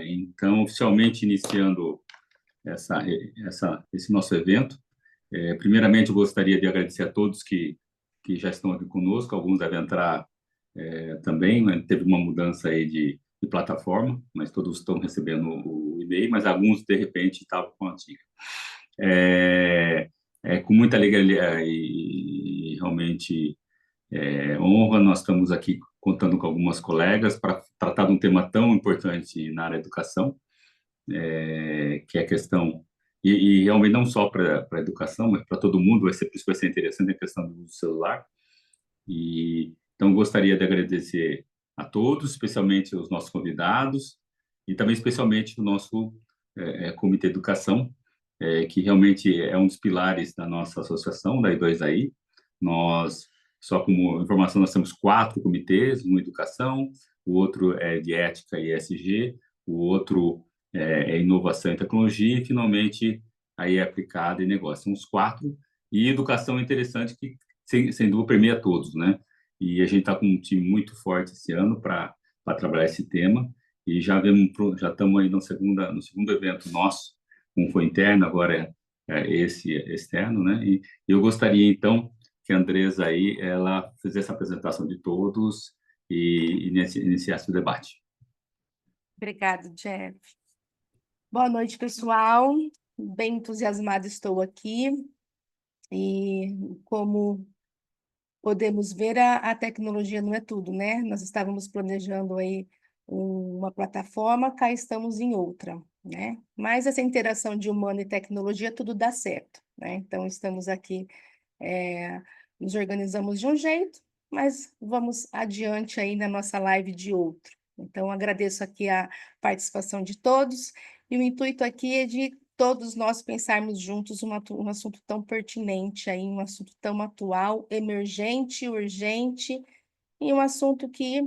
Então, oficialmente iniciando esse nosso evento, primeiramente eu gostaria de agradecer a todos que já estão aqui conosco, alguns devem entrar também, né? Teve uma mudança aí de plataforma, mas todos estão recebendo o e-mail, mas alguns, de repente, estavam com a antiga. Com muita alegria e realmente honra, nós estamos aqui contando com algumas colegas para tratar de um tema tão importante na área da educação, que é a questão, e realmente não só para a educação, mas para todo mundo, isso vai ser interessante, a questão do uso do celular. Então, gostaria de agradecer a todos, especialmente os nossos convidados, e também especialmente o nosso Comitê de Educação, que realmente é um dos pilares da nossa associação, da I2AI. Nós, só como informação, nós temos 4 comitês, um Educação, o outro é de Ética e ESG, o outro é Inovação e Tecnologia, e, finalmente, aí é Aplicada e Negócio. São os 4, e Educação é interessante que, sem dúvida, permeia todos, né? E a gente está com um time muito forte esse ano para trabalhar esse tema, e já estamos aí no segundo evento nosso, um foi interno, agora esse externo, né? E eu gostaria, então, que a Andresa aí, ela fizesse a apresentação de todos e iniciasse o debate. Obrigada, Jeff. Boa noite, pessoal. Bem entusiasmada estou aqui. E como podemos ver, a tecnologia não é tudo, né? Nós estávamos planejando aí uma plataforma, cá estamos em outra, né? Mas essa interação de humano e tecnologia, tudo dá certo, né? Então, estamos aqui, nos organizamos de um jeito, mas vamos adiante aí na nossa live de outro. Então, agradeço aqui a participação de todos, e o intuito aqui é de todos nós pensarmos juntos um assunto tão pertinente, aí, um assunto tão atual, emergente, urgente, e um assunto que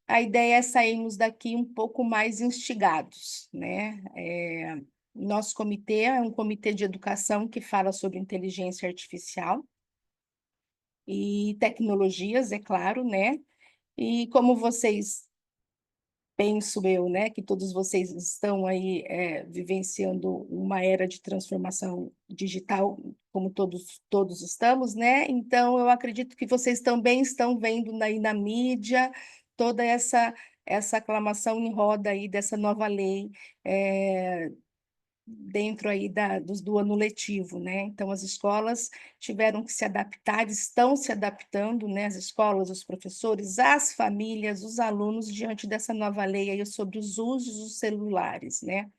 a ideia é sairmos daqui um pouco mais instigados, né? Nosso comitê é um comitê de educação que fala sobre inteligência artificial e tecnologias, é claro, né? E como vocês, penso eu, né, que todos vocês estão aí vivenciando uma era de transformação digital, como todos estamos, né? Então, eu acredito que vocês também estão vendo aí na mídia toda essa aclamação em roda aí dessa nova lei, dentro aí do ano letivo, né? Então, as escolas tiveram que se adaptar, estão se adaptando, né? As escolas, os professores, as famílias, os alunos, diante dessa nova lei aí sobre os usos dos celulares, né?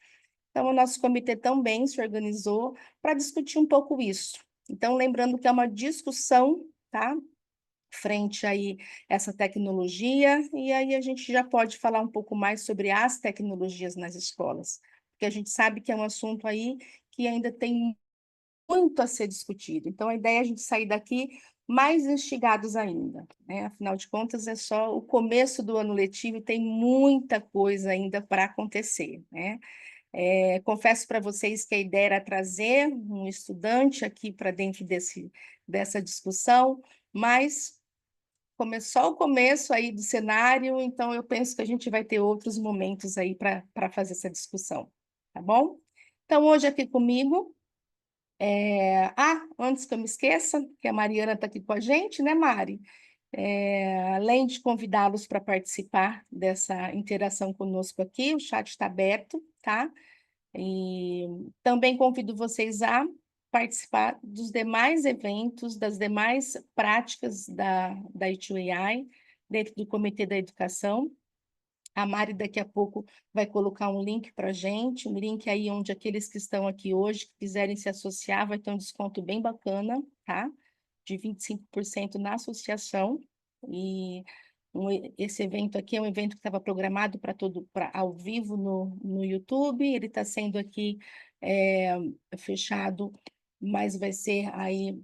Então, o nosso comitê também se organizou para discutir um pouco isso. Então, lembrando que é uma discussão, tá? Frente aí essa tecnologia, e aí a gente já pode falar um pouco mais sobre as tecnologias nas escolas, porque a gente sabe que é um assunto aí que ainda tem muito a ser discutido. Então, a ideia é a gente sair daqui mais instigados ainda, né? Afinal de contas, é só o começo do ano letivo e tem muita coisa ainda para acontecer, né? Confesso para vocês que a ideia era trazer um estudante aqui para dentro dessa discussão, mas começou o começo aí do cenário, então eu penso que a gente vai ter outros momentos aí para fazer essa discussão, tá bom? Então, hoje aqui comigo, antes que eu me esqueça, que a Mariana está aqui com a gente, né, Mari? Além de convidá-los para participar dessa interação conosco aqui, o chat está aberto, tá? E também convido vocês a participar dos demais eventos, das demais práticas da I2AI, dentro do Comitê da Educação. A Mari daqui a pouco vai colocar um link para a gente, um link aí onde aqueles que estão aqui hoje, que quiserem se associar, vai ter um desconto bem bacana, tá? De 25% na associação. E esse evento aqui é um evento que estava programado para ao vivo no YouTube, ele está sendo aqui fechado, mas vai ser aí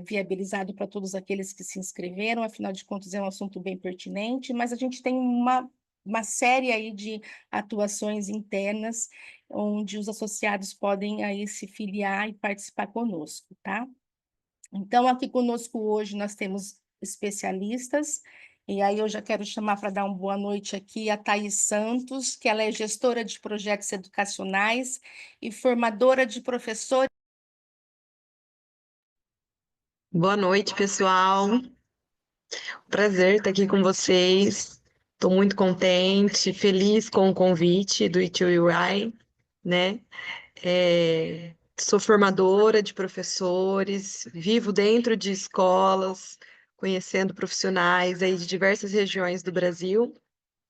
viabilizado para todos aqueles que se inscreveram, afinal de contas é um assunto bem pertinente, mas a gente tem uma série aí de atuações internas, onde os associados podem aí se filiar e participar conosco, tá? Então, aqui conosco hoje nós temos especialistas E aí eu já quero chamar para dar uma boa noite aqui a Thaís Santos, que ela é gestora de projetos educacionais e formadora de professores. Boa noite, pessoal. Prazer estar aqui com vocês. Estou muito contente, feliz com o convite do It2UI, né? Sou formadora de professores, vivo dentro de escolas, conhecendo profissionais aí de diversas regiões do Brasil,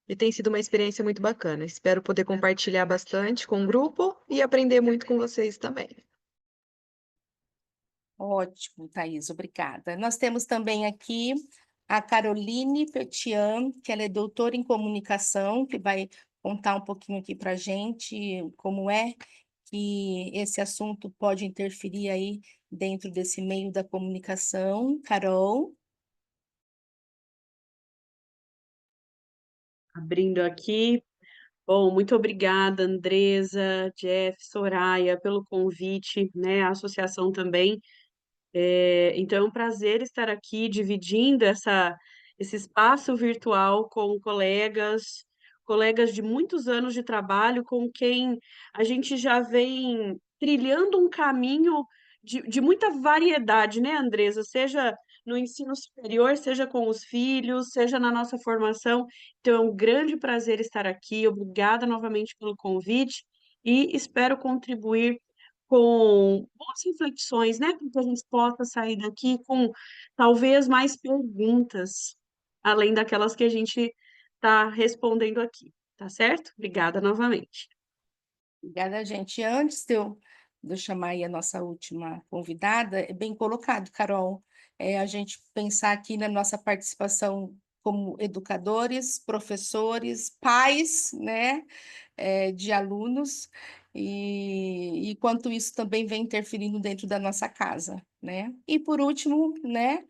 e tem sido uma experiência muito bacana. Espero poder compartilhar bastante com o grupo e aprender muito com vocês também. Ótimo, Thaís, obrigada. Nós temos também aqui a Caroline Petian, que ela é doutora em comunicação, que vai contar um pouquinho aqui para a gente como é que esse assunto pode interferir aí dentro desse meio da comunicação. Carol? Abrindo aqui. Bom, muito obrigada, Andresa, Jeff, Soraya, pelo convite, né? A associação também. Então, é um prazer estar aqui dividindo esse espaço virtual com colegas de muitos anos de trabalho, com quem a gente já vem trilhando um caminho de muita variedade, né, Andresa? Seja no ensino superior, seja com os filhos, seja na nossa formação. Então, é um grande prazer estar aqui. Obrigada novamente pelo convite e espero contribuir com boas reflexões, né? Para que a gente possa sair daqui com talvez mais perguntas, além daquelas que a gente está respondendo aqui, tá certo? Obrigada novamente. Obrigada, gente. Antes de eu chamar aí a nossa última convidada, é bem colocado, Carol, a gente pensar aqui na nossa participação como educadores, professores, pais, né, de alunos, e quanto isso também vem interferindo dentro da nossa casa, né? E por último, né,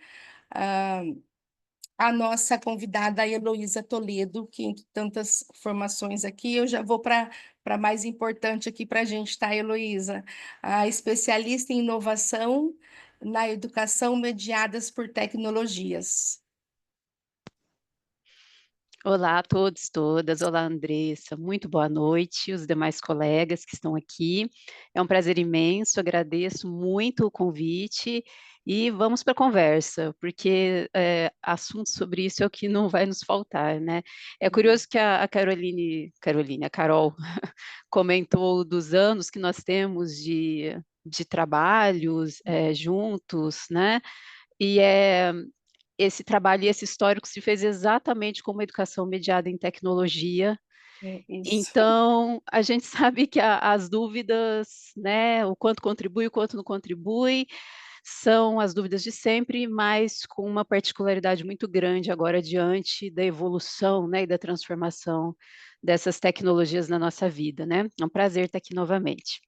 a nossa convidada, a Heloísa Toledo, que entre tantas formações aqui, eu já vou para mais importante aqui para a gente, tá, Heloísa? A especialista em inovação na educação mediadas por tecnologias. Olá a todos, todas. Olá, Andressa. Muito boa noite, os demais colegas que estão aqui. É um prazer imenso, agradeço muito o convite e vamos para a conversa, porque assunto sobre isso é o que não vai nos faltar, né? É curioso que a a Carol, comentou dos anos que nós temos de trabalhos juntos, né? E esse trabalho e esse histórico se fez exatamente com uma educação mediada em tecnologia. Isso. Então, a gente sabe que as dúvidas, né, o quanto contribui, o quanto não contribui, são as dúvidas de sempre, mas com uma particularidade muito grande agora diante da evolução, né, e da transformação dessas tecnologias na nossa vida, né? É um prazer estar aqui novamente.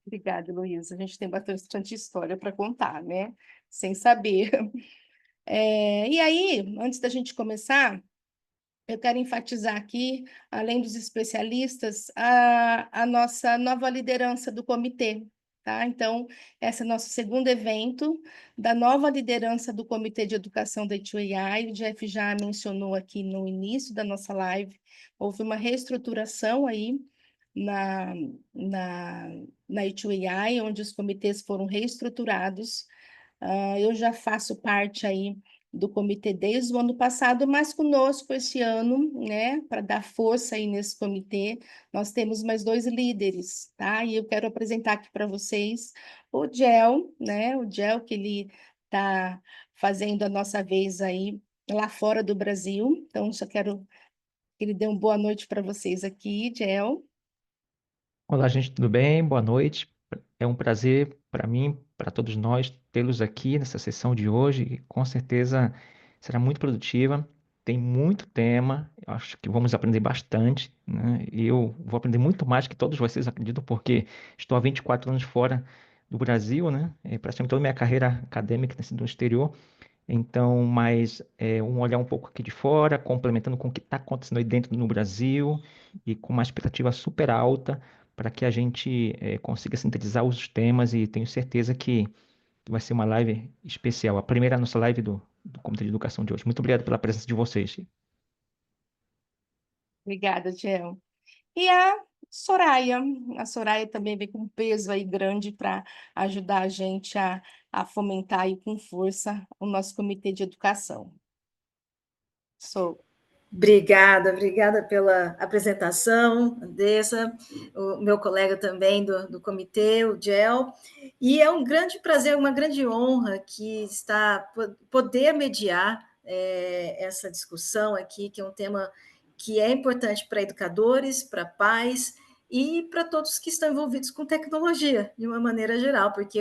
Obrigada, Heloísa. A gente tem bastante história para contar, né? Sem saber. E aí, antes da gente começar, eu quero enfatizar aqui, além dos especialistas, a nossa nova liderança do comitê, tá? Então, esse é o nosso segundo evento da nova liderança do Comitê de Educação da I2AI. O Jeff já mencionou aqui no início da nossa live, houve uma reestruturação aí na, na, na I2AI, onde os comitês foram reestruturados. Eu já faço parte aí do comitê desde o ano passado, mas conosco esse ano, né, para dar força aí nesse comitê, nós temos mais dois líderes, tá? E eu quero apresentar aqui para vocês o Gel, né? O Gel que ele está fazendo a nossa vez aí lá fora do Brasil. Então, só quero que ele dê uma boa noite para vocês aqui, Gel. Olá, gente, tudo bem? Boa noite. É um prazer para mim, para todos nós, tê-los aqui nessa sessão de hoje, e com certeza será muito produtiva. Tem muito tema, eu acho que vamos aprender bastante, né? E eu vou aprender muito mais que todos vocês acreditam, porque estou há 24 anos fora do Brasil, né? Praticamente toda a minha carreira acadêmica tem sido no exterior. Então, mas um olhar um pouco aqui de fora, complementando com o que está acontecendo aí dentro no Brasil e com uma expectativa super alta para que a gente consiga sintetizar os temas, e tenho certeza que vai ser uma live especial. A primeira nossa live do Comitê de Educação de hoje. Muito obrigado pela presença de vocês. Obrigada, Gel. E a Soraya também vem com um peso aí grande para ajudar a gente a fomentar aí com força o nosso comitê de educação. Obrigada pela apresentação, Andressa, o meu colega também do comitê, o Gel, e é um grande prazer, uma grande honra que poder mediar essa discussão aqui, que é um tema que é importante para educadores, para pais e para todos que estão envolvidos com tecnologia, de uma maneira geral, porque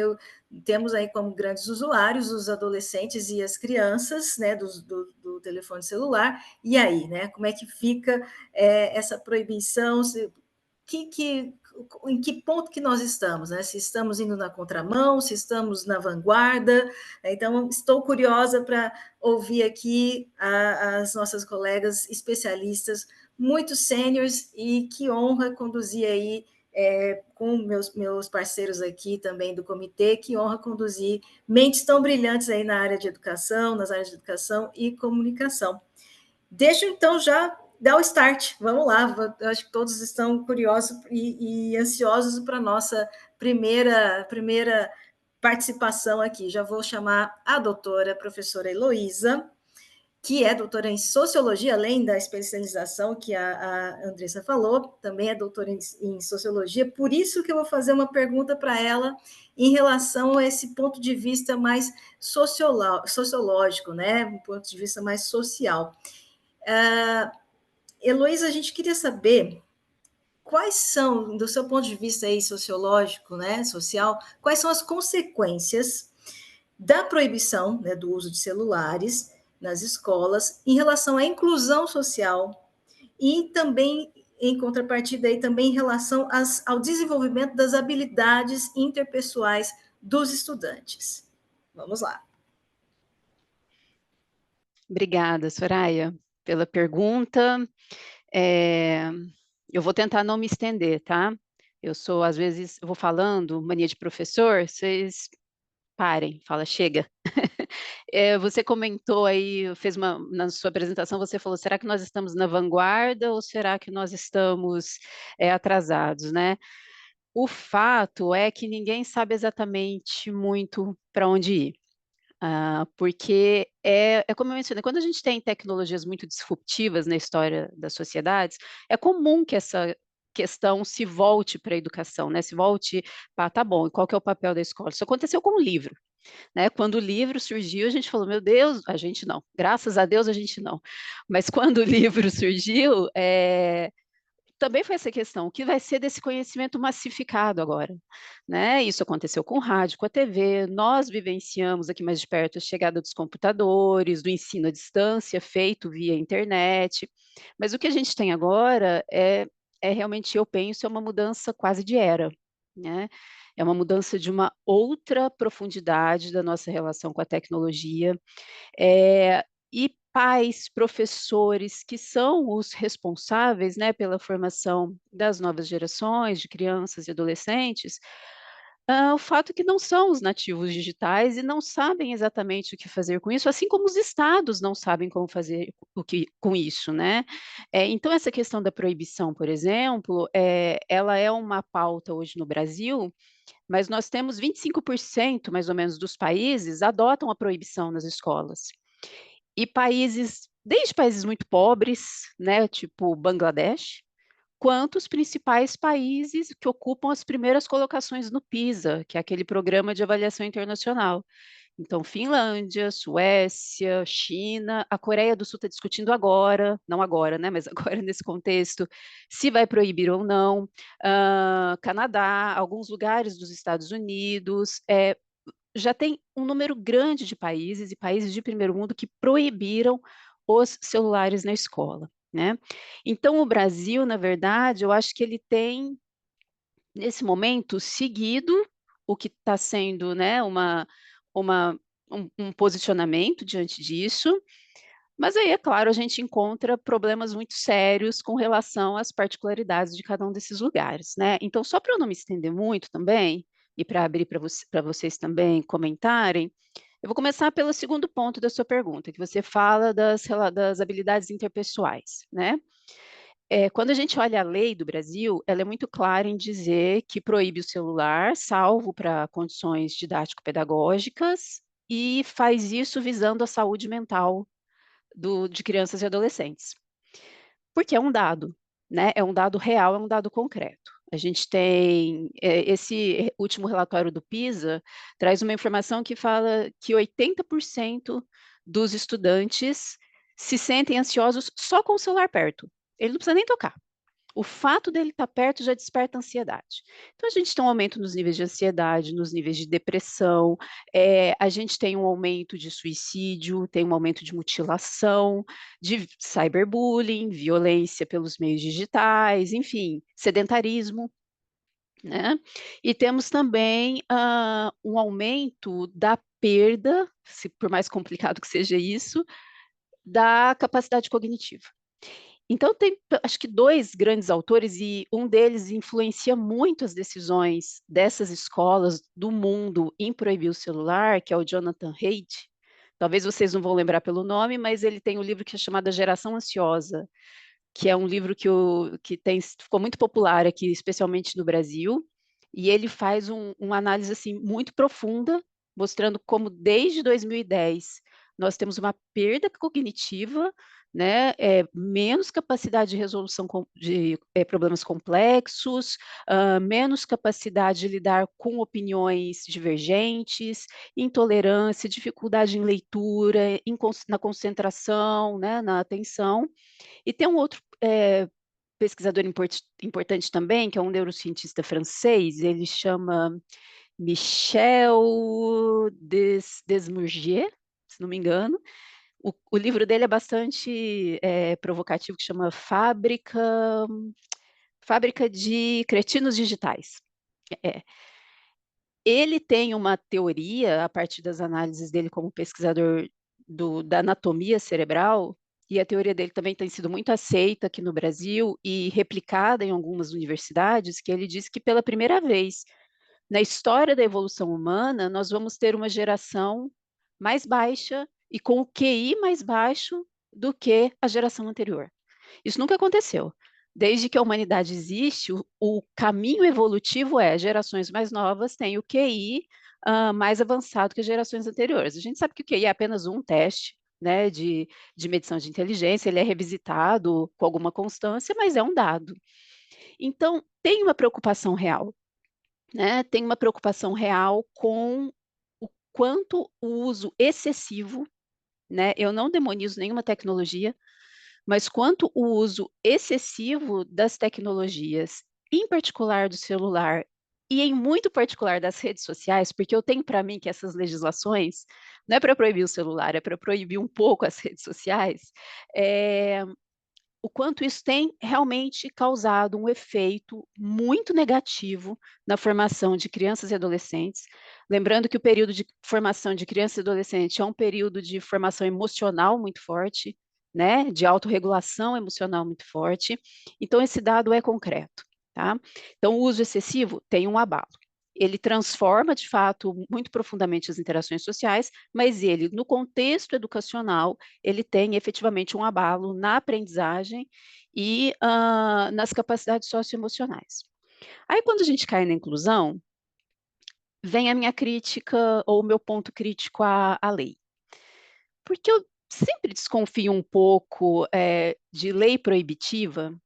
temos aí como grandes usuários os adolescentes e as crianças, né, do telefone celular. E aí, né? Como é que fica essa proibição? Em que ponto que nós estamos, né? Se estamos indo na contramão, se estamos na vanguarda. Então, estou curiosa para ouvir aqui as nossas colegas especialistas, muito sêniores, e que honra conduzir aí com meus parceiros aqui também do comitê, que honra conduzir mentes tão brilhantes aí na área de educação, nas áreas de educação e comunicação. Deixa, então, já dar o start. Vamos lá, eu acho que todos estão curiosos e ansiosos para a nossa primeira participação aqui. Já vou chamar a doutora, professora Heloísa, que é doutora em Sociologia, além da especialização que a Andressa falou, também é doutora em Sociologia, por isso que eu vou fazer uma pergunta para ela em relação a esse ponto de vista mais sociológico, né? Um ponto de vista mais social. Heloísa, a gente queria saber quais são, do seu ponto de vista aí sociológico, né, social, quais são as consequências da proibição, né, do uso de celulares nas escolas em relação à inclusão social e também, em contrapartida, aí, também em relação ao desenvolvimento das habilidades interpessoais dos estudantes. Vamos lá. Obrigada, Soraya, pela pergunta. Eu vou tentar não me estender, tá? Às vezes, eu vou falando, mania de professor, vocês parem, fala, chega. Você comentou aí, na sua apresentação, você falou, será que nós estamos na vanguarda ou será que nós estamos atrasados, né? O fato é que ninguém sabe exatamente muito para onde ir. Porque como eu mencionei, quando a gente tem tecnologias muito disruptivas na história das sociedades, é comum que essa questão se volte para a educação, né? Se volte para, tá bom, e qual que é o papel da escola? Isso aconteceu com o livro, né? Quando o livro surgiu, a gente falou, meu Deus, a gente não, graças a Deus a gente não. Mas quando o livro surgiu, também foi essa questão, o que vai ser desse conhecimento massificado agora, né? Isso aconteceu com o rádio, com a TV, nós vivenciamos aqui mais de perto a chegada dos computadores, do ensino à distância feito via internet, mas o que a gente tem agora é realmente, eu penso, é uma mudança quase de era, né? É uma mudança de uma outra profundidade da nossa relação com a tecnologia, e pais, professores, que são os responsáveis, né, pela formação das novas gerações de crianças e adolescentes, o fato é que não são os nativos digitais e não sabem exatamente o que fazer com isso, assim como os estados não sabem como fazer com isso, né? Então essa questão da proibição, por exemplo, ela é uma pauta hoje no Brasil, mas nós temos 25% mais ou menos dos países adotam a proibição nas escolas. E desde países muito pobres, né, tipo Bangladesh, quanto os principais países que ocupam as primeiras colocações no PISA, que é aquele programa de avaliação internacional. Então, Finlândia, Suécia, China, a Coreia do Sul está discutindo agora, não agora, né, mas agora nesse contexto, se vai proibir ou não. Canadá, alguns lugares dos Estados Unidos, já tem um número grande de países e países de primeiro mundo que proibiram os celulares na escola, né? Então, o Brasil, na verdade, eu acho que ele tem, nesse momento, seguido o que está sendo, né, um posicionamento diante disso, mas aí, é claro, a gente encontra problemas muito sérios com relação às particularidades de cada um desses lugares, né? Então, só para eu não me estender muito também, e para abrir para vocês também comentarem, Eu vou começar pelo segundo ponto da sua pergunta, que você fala das habilidades interpessoais, né? Quando a gente olha a lei do Brasil, ela é muito clara em dizer que proíbe o celular, salvo para condições didático-pedagógicas, e faz isso visando a saúde mental de crianças e adolescentes. Porque é um dado, né? É um dado real, é um dado concreto. A gente tem esse último relatório do PISA traz uma informação que fala que 80% dos estudantes se sentem ansiosos só com o celular perto. Ele não precisa nem tocar. O fato dele estar perto já desperta ansiedade. Então, a gente tem um aumento nos níveis de ansiedade, nos níveis de depressão, a gente tem um aumento de suicídio, tem um aumento de mutilação, de cyberbullying, violência pelos meios digitais, enfim, sedentarismo, né? E temos também um aumento da perda, por mais complicado que seja isso, da capacidade cognitiva. Então, tem, acho que 2 grandes autores, e um deles influencia muito as decisões dessas escolas do mundo em proibir o celular, que é o Jonathan Haidt. Talvez vocês não vão lembrar pelo nome, mas ele tem um livro que é chamado A Geração Ansiosa, que é um livro que ficou muito popular aqui, especialmente no Brasil, e ele faz uma análise assim, muito profunda, mostrando como desde 2010 nós temos uma perda cognitiva, né, menos capacidade de resolução de problemas complexos, menos capacidade de lidar com opiniões divergentes, intolerância, dificuldade em leitura, na concentração, né, na atenção. E tem um outro pesquisador importante também, que é um neurocientista francês, ele chama Michel Desmourgier, se não me engano. O livro dele é bastante provocativo, que chama Fábrica de Cretinos Digitais. Ele tem uma teoria, a partir das análises dele como pesquisador da anatomia cerebral, e a teoria dele também tem sido muito aceita aqui no Brasil e replicada em algumas universidades, que ele diz que pela primeira vez na história da evolução humana, nós vamos ter uma geração mais baixa e com o QI mais baixo do que a geração anterior. Isso nunca aconteceu. Desde que a humanidade existe, o caminho evolutivo gerações mais novas têm o QI mais avançado que as gerações anteriores. A gente sabe que o QI é apenas um teste, né, de medição de inteligência, ele é revisitado com alguma constância, mas é um dado. Então, tem uma preocupação real, né? Tem uma preocupação real com o quanto o uso excessivo, né? Eu não demonizo nenhuma tecnologia, mas quanto o uso excessivo das tecnologias, em particular do celular, e em muito particular das redes sociais, porque eu tenho para mim que essas legislações não é para proibir o celular, é para proibir um pouco as redes sociais, o quanto isso tem realmente causado um efeito muito negativo na formação de crianças e adolescentes. Lembrando que o período de formação de criança e adolescente é um período de formação emocional muito forte, né, de autorregulação emocional muito forte. Então, esse dado é concreto, tá? Então, o uso excessivo tem um abalo. Ele transforma, de fato, muito profundamente as interações sociais, mas ele, no contexto educacional, ele tem efetivamente um abalo na aprendizagem e nas capacidades socioemocionais. Aí, quando a gente cai na inclusão, vem a minha crítica ou o meu ponto crítico à lei. Porque eu sempre desconfio um pouco de lei proibitiva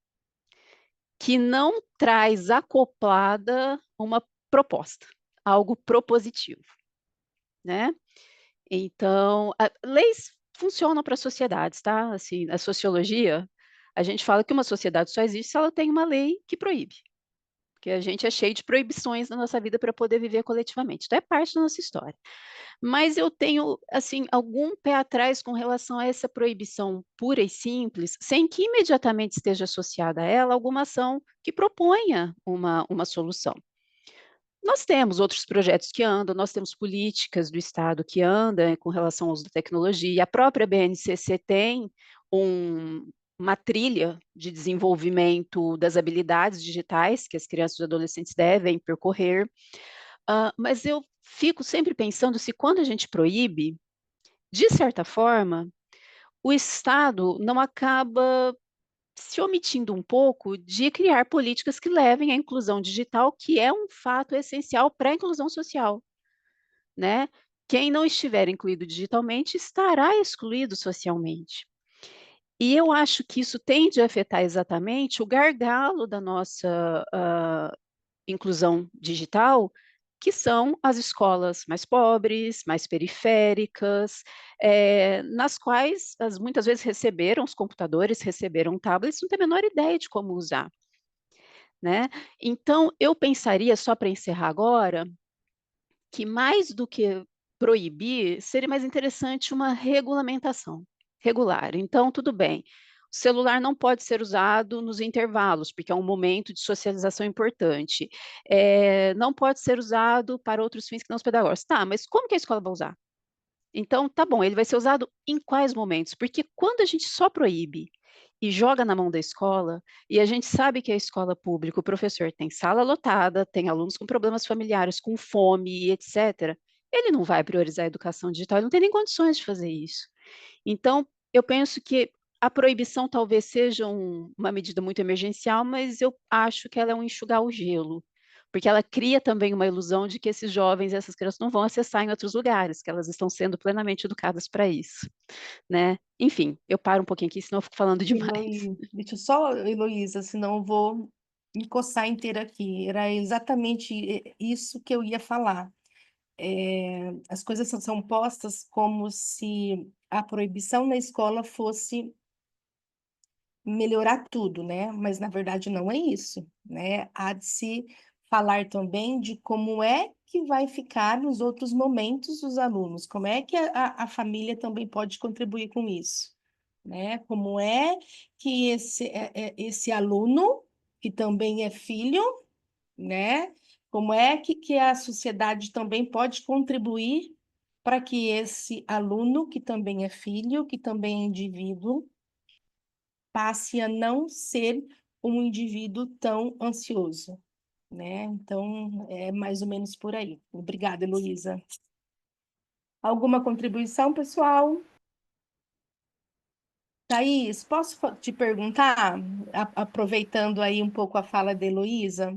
que não traz acoplada uma proposta, algo propositivo, né? Então, leis funcionam para sociedades, tá? Assim, na sociologia, a gente fala que uma sociedade só existe se ela tem uma lei que proíbe, porque a gente é cheio de proibições na nossa vida para poder viver coletivamente. Então, é parte da nossa história. Mas eu tenho, assim, algum pé atrás com relação a essa proibição pura e simples, sem que imediatamente esteja associada a ela alguma ação que proponha uma solução. Nós temos outros projetos que andam, nós temos políticas do Estado que andam com relação ao uso da tecnologia, a própria BNCC tem uma trilha de desenvolvimento das habilidades digitais que as crianças e adolescentes devem percorrer, mas eu fico sempre pensando se quando a gente proíbe, de certa forma, o Estado não acaba se omitindo um pouco de criar políticas que levem à inclusão digital, que é um fato essencial para a inclusão social, né. Quem não estiver incluído digitalmente estará excluído socialmente. E eu acho que isso tende a afetar exatamente o gargalo da nossa, inclusão digital, que são as escolas mais pobres, mais periféricas, nas quais as muitas vezes receberam os computadores, receberam tablets, não têm a menor ideia de como usar, né. Então eu pensaria, só para encerrar agora, que mais do que proibir, seria mais interessante uma regulamentação, regular. Então, tudo bem, o celular não pode ser usado nos intervalos, porque é um momento de socialização importante. Não pode ser usado para outros fins que não os pedagógicos. Tá, mas como que a escola vai usar? Então, tá bom, ele vai ser usado em quais momentos? Porque quando a gente só proíbe e joga na mão da escola, e a gente sabe que a escola pública, o professor tem sala lotada, tem alunos com problemas familiares, com fome e etc., ele não vai priorizar a educação digital, ele não tem nem condições de fazer isso. Então, eu penso que a proibição talvez seja uma medida muito emergencial, mas eu acho que ela é um enxugar o gelo, porque ela cria também uma ilusão de que esses jovens e essas crianças não vão acessar em outros lugares, que elas estão sendo plenamente educadas para isso, né. Enfim, eu paro um pouquinho aqui, senão eu fico falando demais. Deixa eu só, Heloísa, senão eu vou me coçar inteira aqui. Era exatamente isso que eu ia falar. As coisas são postas como se a proibição na escola fosse melhorar tudo, né? Mas na verdade não é isso, né? Há de se falar também de como é que vai ficar nos outros momentos os alunos, como é que a família também pode contribuir com isso, né? Como é que esse aluno, que também é filho, né? Como é que a sociedade também pode contribuir para que esse aluno, que também é filho, que também é indivíduo, passe a não ser um indivíduo tão ansioso, né? Então, é mais ou menos por aí. Obrigada, Heloísa. Alguma contribuição, pessoal? Thaís, posso te perguntar, aproveitando aí um pouco a fala da Heloísa?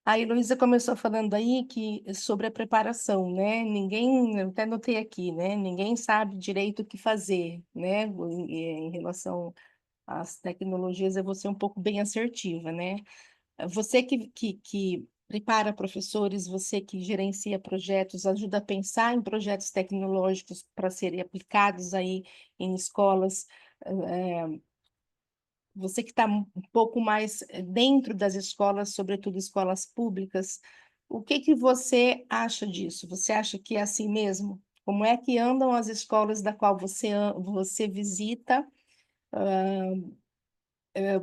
A Heloísa começou falando aí sobre a preparação, né? Ninguém, eu até notei aqui, né? Ninguém sabe direito o que fazer, né? Em relação às tecnologias, eu vou ser um pouco bem assertiva, né? Você que prepara professores, você que gerencia projetos, ajuda a pensar em projetos tecnológicos para serem aplicados aí em escolas, você que está um pouco mais dentro das escolas, sobretudo escolas públicas, o que você acha disso? Você acha que é assim mesmo? Como é que andam as escolas da qual você visita?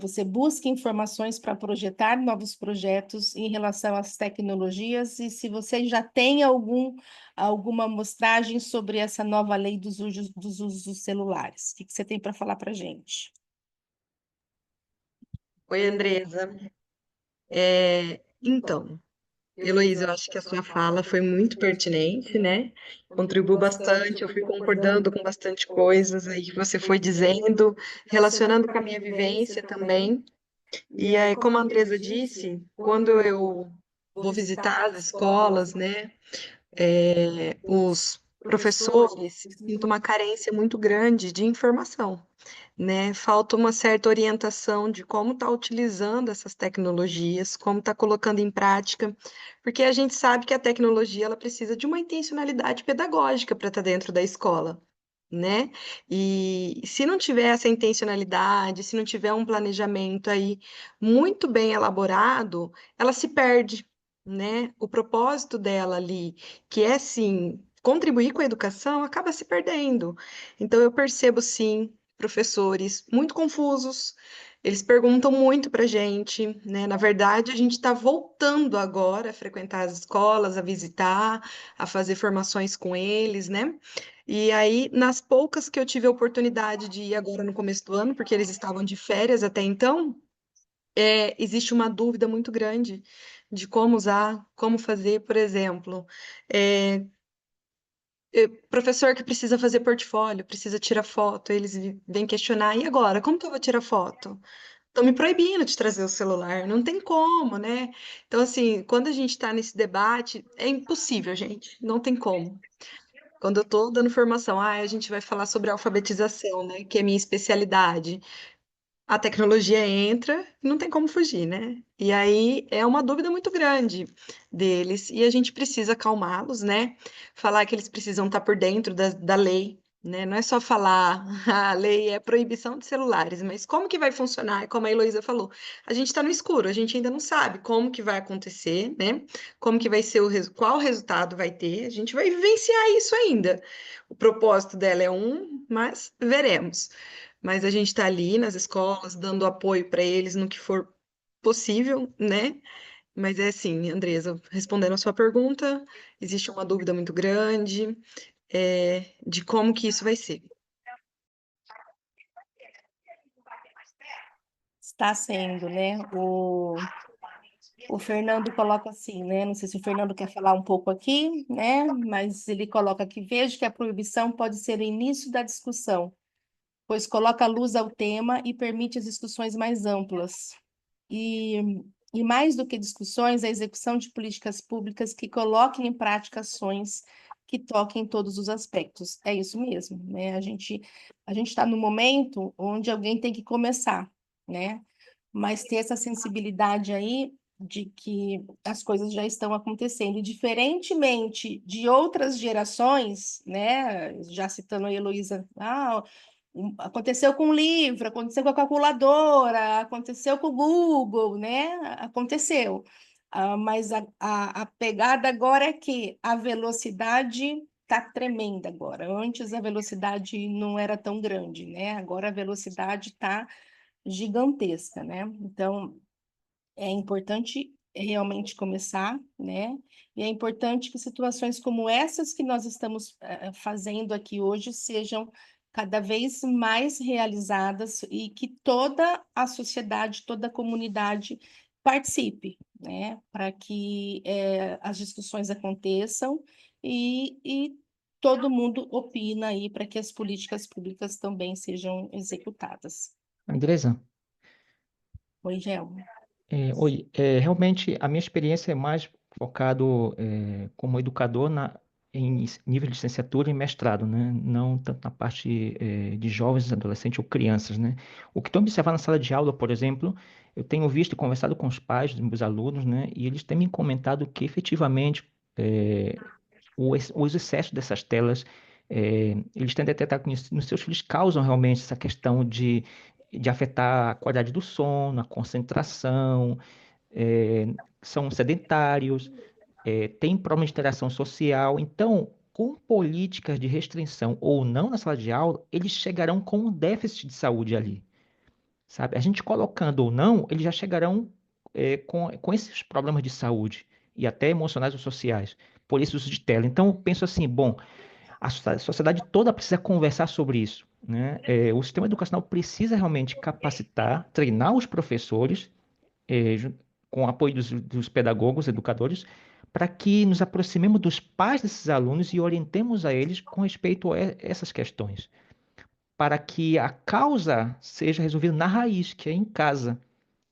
Você busca informações para projetar novos projetos em relação às tecnologias e se você já tem alguma amostragem sobre essa nova lei dos usos dos celulares. O que você tem para falar para a gente? Oi, Andresa. Então, Heloísa, eu acho que a sua fala foi muito pertinente, né? Contribuiu bastante, eu fui concordando com bastante coisas aí que você foi dizendo, relacionando com a minha vivência também. E aí, como a Andresa disse, quando eu vou visitar as escolas, né, os professores sinto uma carência muito grande de informação, né? Falta uma certa orientação de como está utilizando essas tecnologias, como está colocando em prática, porque a gente sabe que a tecnologia ela precisa de uma intencionalidade pedagógica para estar dentro da escola, né? E se não tiver essa intencionalidade, se não tiver um planejamento aí muito bem elaborado, ela se perde, né? O propósito dela ali, que é sim contribuir com a educação, acaba se perdendo. Então eu percebo sim professores muito confusos, eles perguntam muito para a gente, né? Na verdade, a gente está voltando agora a frequentar as escolas, a visitar, a fazer formações com eles, né? E aí, nas poucas que eu tive a oportunidade de ir agora no começo do ano, porque eles estavam de férias até então, existe uma dúvida muito grande de como usar, como fazer, por exemplo, professor que precisa fazer portfólio, precisa tirar foto, eles vêm questionar, e agora, como que eu vou tirar foto? Estão me proibindo de trazer o celular, não tem como, né? Então, assim, quando a gente está nesse debate, é impossível, gente, não tem como. Quando eu estou dando formação, a gente vai falar sobre alfabetização, né, que é minha especialidade. A tecnologia entra e não tem como fugir, né? E aí é uma dúvida muito grande deles, e a gente precisa acalmá-los, né? Falar que eles precisam estar por dentro da lei, né? Não é só falar a lei é proibição de celulares, mas como que vai funcionar? Como a Heloísa falou, a gente está no escuro, a gente ainda não sabe como que vai acontecer, né? Como que vai ser qual resultado vai ter, a gente vai vivenciar isso ainda. O propósito dela é mas veremos. Mas a gente está ali nas escolas, dando apoio para eles no que for possível, né? Mas é assim, Andresa, respondendo a sua pergunta, existe uma dúvida muito grande, de como que isso vai ser. Está sendo, né? O Fernando coloca assim, né? Não sei se o Fernando quer falar um pouco aqui, né? Mas ele coloca aqui: vejo que a proibição pode ser o início da discussão, pois coloca luz ao tema e permite as discussões mais amplas. E mais do que discussões, a execução de políticas públicas que coloquem em prática ações que toquem todos os aspectos. É isso mesmo, né? A gente está no momento onde alguém tem que começar, né? Mas ter essa sensibilidade aí de que as coisas já estão acontecendo. E diferentemente de outras gerações, né? Já citando a Heloísa, aconteceu com o livro, aconteceu com a calculadora, aconteceu com o Google, né? Aconteceu. Mas a pegada agora é que a velocidade está tremenda agora. Antes a velocidade não era tão grande, né? Agora a velocidade está gigantesca, né? Então, é importante realmente começar, né? E é importante que situações como essas que nós estamos fazendo aqui hoje sejam cada vez mais realizadas e que toda a sociedade, toda a comunidade participe, né? Para que as discussões aconteçam e todo mundo opina aí para que as políticas públicas também sejam executadas. Andresa, Oi, Gel. oi, realmente a minha experiência é mais focado como educador em nível de licenciatura e mestrado, né? Não tanto na parte de jovens, adolescentes ou crianças, né? O que estou observando na sala de aula, por exemplo, eu tenho visto e conversado com os pais dos meus alunos, né? E eles têm me comentado que efetivamente os excessos dessas telas, eles têm detectado que nos seus filhos causam realmente essa questão de afetar a qualidade do sono, a concentração, são sedentários, têm problema de interação social. Então, com políticas de restrição ou não na sala de aula, eles chegarão com um déficit de saúde ali, sabe? A gente colocando ou não, eles já chegarão com esses problemas de saúde e até emocionais ou sociais, por esse uso de tela. Então, eu penso assim, bom, a sociedade toda precisa conversar sobre isso, né? O sistema educacional precisa realmente capacitar, treinar os professores, com o apoio dos pedagogos, educadores, para que nos aproximemos dos pais desses alunos e orientemos a eles com respeito a essas questões, para que a causa seja resolvida na raiz, que é em casa,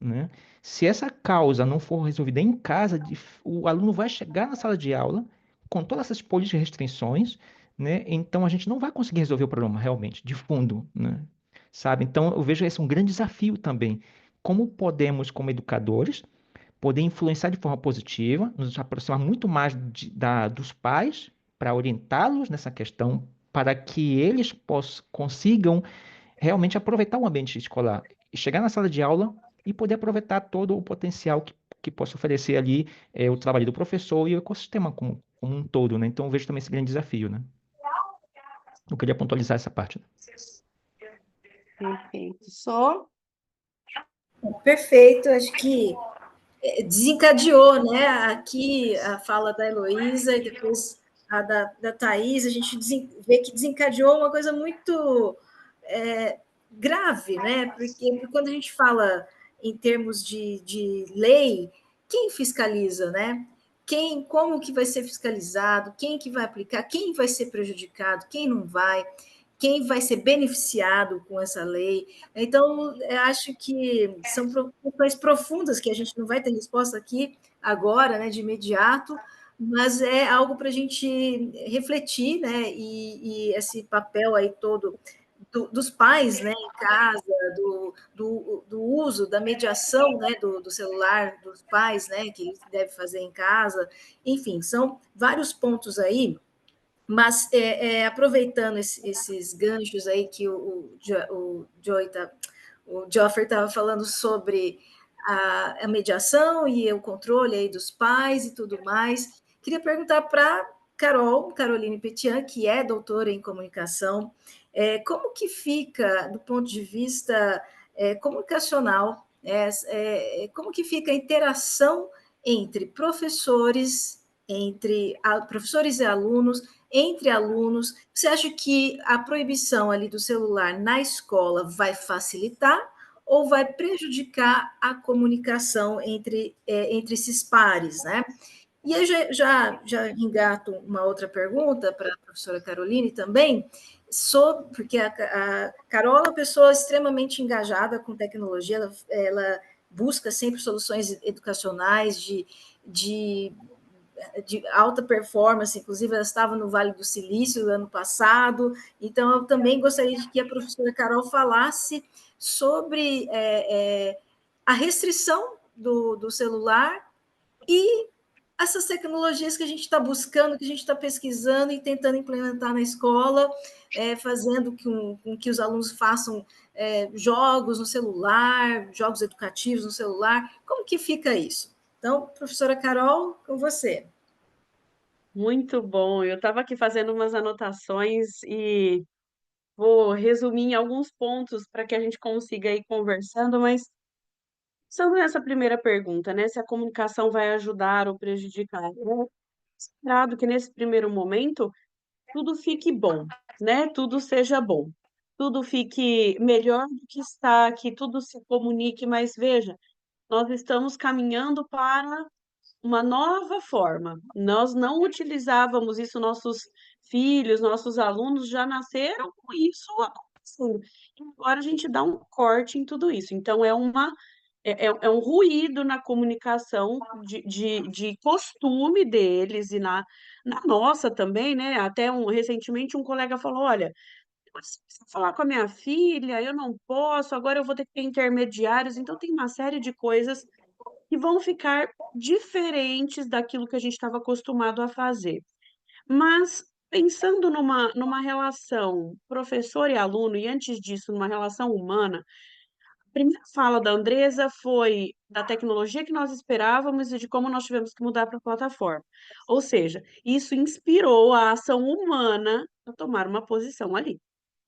né? Se essa causa não for resolvida em casa, o aluno vai chegar na sala de aula com todas essas políticas de restrições, né? Então a gente não vai conseguir resolver o problema realmente, de fundo, né? Sabe? Então eu vejo esse um grande desafio também. Como podemos, como educadores, poder influenciar de forma positiva, nos aproximar muito mais dos pais para orientá-los nessa questão, para que eles consigam realmente aproveitar o ambiente escolar e chegar na sala de aula e poder aproveitar todo o potencial que possa oferecer ali o trabalho do professor e o ecossistema como um todo, né? Então eu vejo também esse grande desafio, né? Eu queria pontualizar essa parte. Perfeito. Sou. Perfeito, acho que desencadeou, né? Aqui a fala da Heloísa e depois a da Thais, a gente vê que desencadeou uma coisa muito grave, né? Porque quando a gente fala em termos de lei, quem fiscaliza, né? Como que vai ser fiscalizado, quem que vai aplicar, quem vai ser prejudicado, quem não vai, quem vai ser beneficiado com essa lei. Então, eu acho que são questões profundas que a gente não vai ter resposta aqui agora, né, de imediato, mas é algo para a gente refletir, né, e esse papel aí todo dos pais, né, em casa, do uso, da mediação, né, do celular dos pais, né, que eles devem fazer em casa, enfim, são vários pontos aí, mas aproveitando esses ganchos aí que o Joffrey estava falando sobre a mediação e o controle aí dos pais e tudo mais, queria perguntar para Caroline Petian, que é doutora em comunicação, como que fica, do ponto de vista comunicacional, como que fica a interação entre professores e alunos, entre alunos? Você acha que a proibição ali do celular na escola vai facilitar ou vai prejudicar a comunicação entre esses pares, né? E eu já engato uma outra pergunta para a professora Caroline também, porque a Carol é uma pessoa extremamente engajada com tecnologia, ela busca sempre soluções educacionais de alta performance, inclusive ela estava no Vale do Silício no ano passado, então eu também gostaria de que a professora Carol falasse sobre a restrição do celular e essas tecnologias que a gente está buscando, que a gente está pesquisando e tentando implementar na escola, fazendo com que os alunos façam jogos no celular, jogos educativos no celular. Como que fica isso? Então, professora Carol, com você. Muito bom. Eu estava aqui fazendo umas anotações e vou resumir em alguns pontos para que a gente consiga ir conversando, mas pensando nessa primeira pergunta, né, se a comunicação vai ajudar ou prejudicar. É esperado que nesse primeiro momento tudo fique bom, né? Tudo seja bom. Tudo fique melhor do que está, que tudo se comunique, mas veja, nós estamos caminhando para uma nova forma. Nós não utilizávamos isso, nossos filhos, nossos alunos já nasceram com isso acontecendo. E agora a gente dá um corte em tudo isso. Então, é um ruído na comunicação de costume deles e na nossa também, né? Até recentemente um colega falou: olha, eu preciso falar com a minha filha, eu não posso, agora eu vou ter que ter intermediários. Então, tem uma série de coisas que vão ficar diferentes daquilo que a gente estava acostumado a fazer. Mas pensando numa relação professor e aluno, e antes disso, numa relação humana, a primeira fala da Andresa foi da tecnologia que nós esperávamos e de como nós tivemos que mudar para a plataforma. Ou seja, isso inspirou a ação humana a tomar uma posição ali,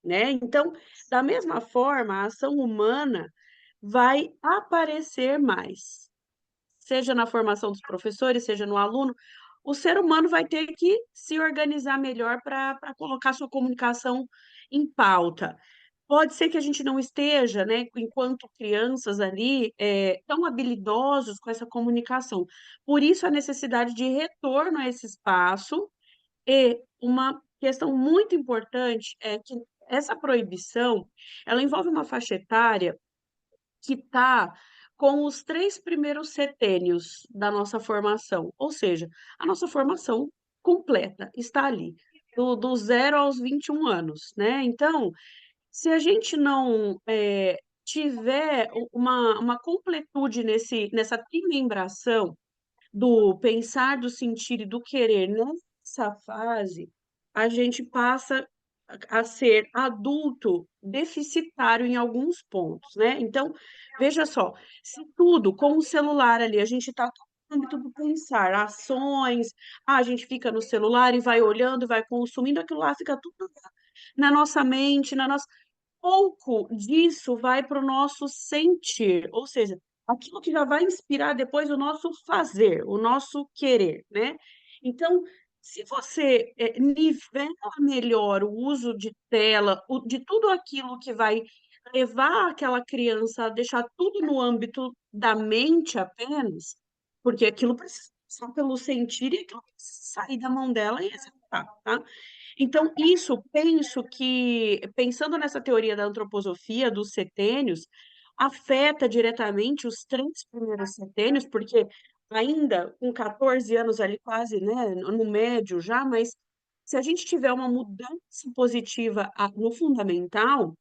né? Então, da mesma forma, a ação humana vai aparecer mais, seja na formação dos professores, seja no aluno, o ser humano vai ter que se organizar melhor para colocar sua comunicação em pauta. Pode ser que a gente não esteja, né, enquanto crianças ali, tão habilidosos com essa comunicação. Por isso, a necessidade de retorno a esse espaço e uma questão muito importante é que essa proibição, ela envolve uma faixa etária que está com os 3 primeiros setênios da nossa formação, ou seja, a nossa formação completa está ali, do 0 aos 21 anos, né. Então, se a gente não, tiver uma completude nessa trimembração do pensar, do sentir e do querer nessa fase, a gente passa a ser adulto deficitário em alguns pontos, né. Então, veja só, se tudo com o celular ali, a gente está no âmbito do pensar, ações, a gente fica no celular e vai olhando, vai consumindo, aquilo lá fica tudo na nossa mente, na nossa pouco disso vai para o nosso sentir, ou seja, aquilo que já vai inspirar depois o nosso fazer, o nosso querer, né. Então, se você, nivela melhor o uso de tela, de tudo aquilo que vai levar aquela criança a deixar tudo no âmbito da mente apenas, porque aquilo precisa passar pelo sentir e aquilo precisa sair da mão dela e executar, tá? Então, isso, penso que, pensando nessa teoria da antroposofia dos setênios, afeta diretamente os 3 primeiros setênios, porque ainda com 14 anos ali, quase, né, no médio já, mas se a gente tiver uma mudança positiva no fundamental,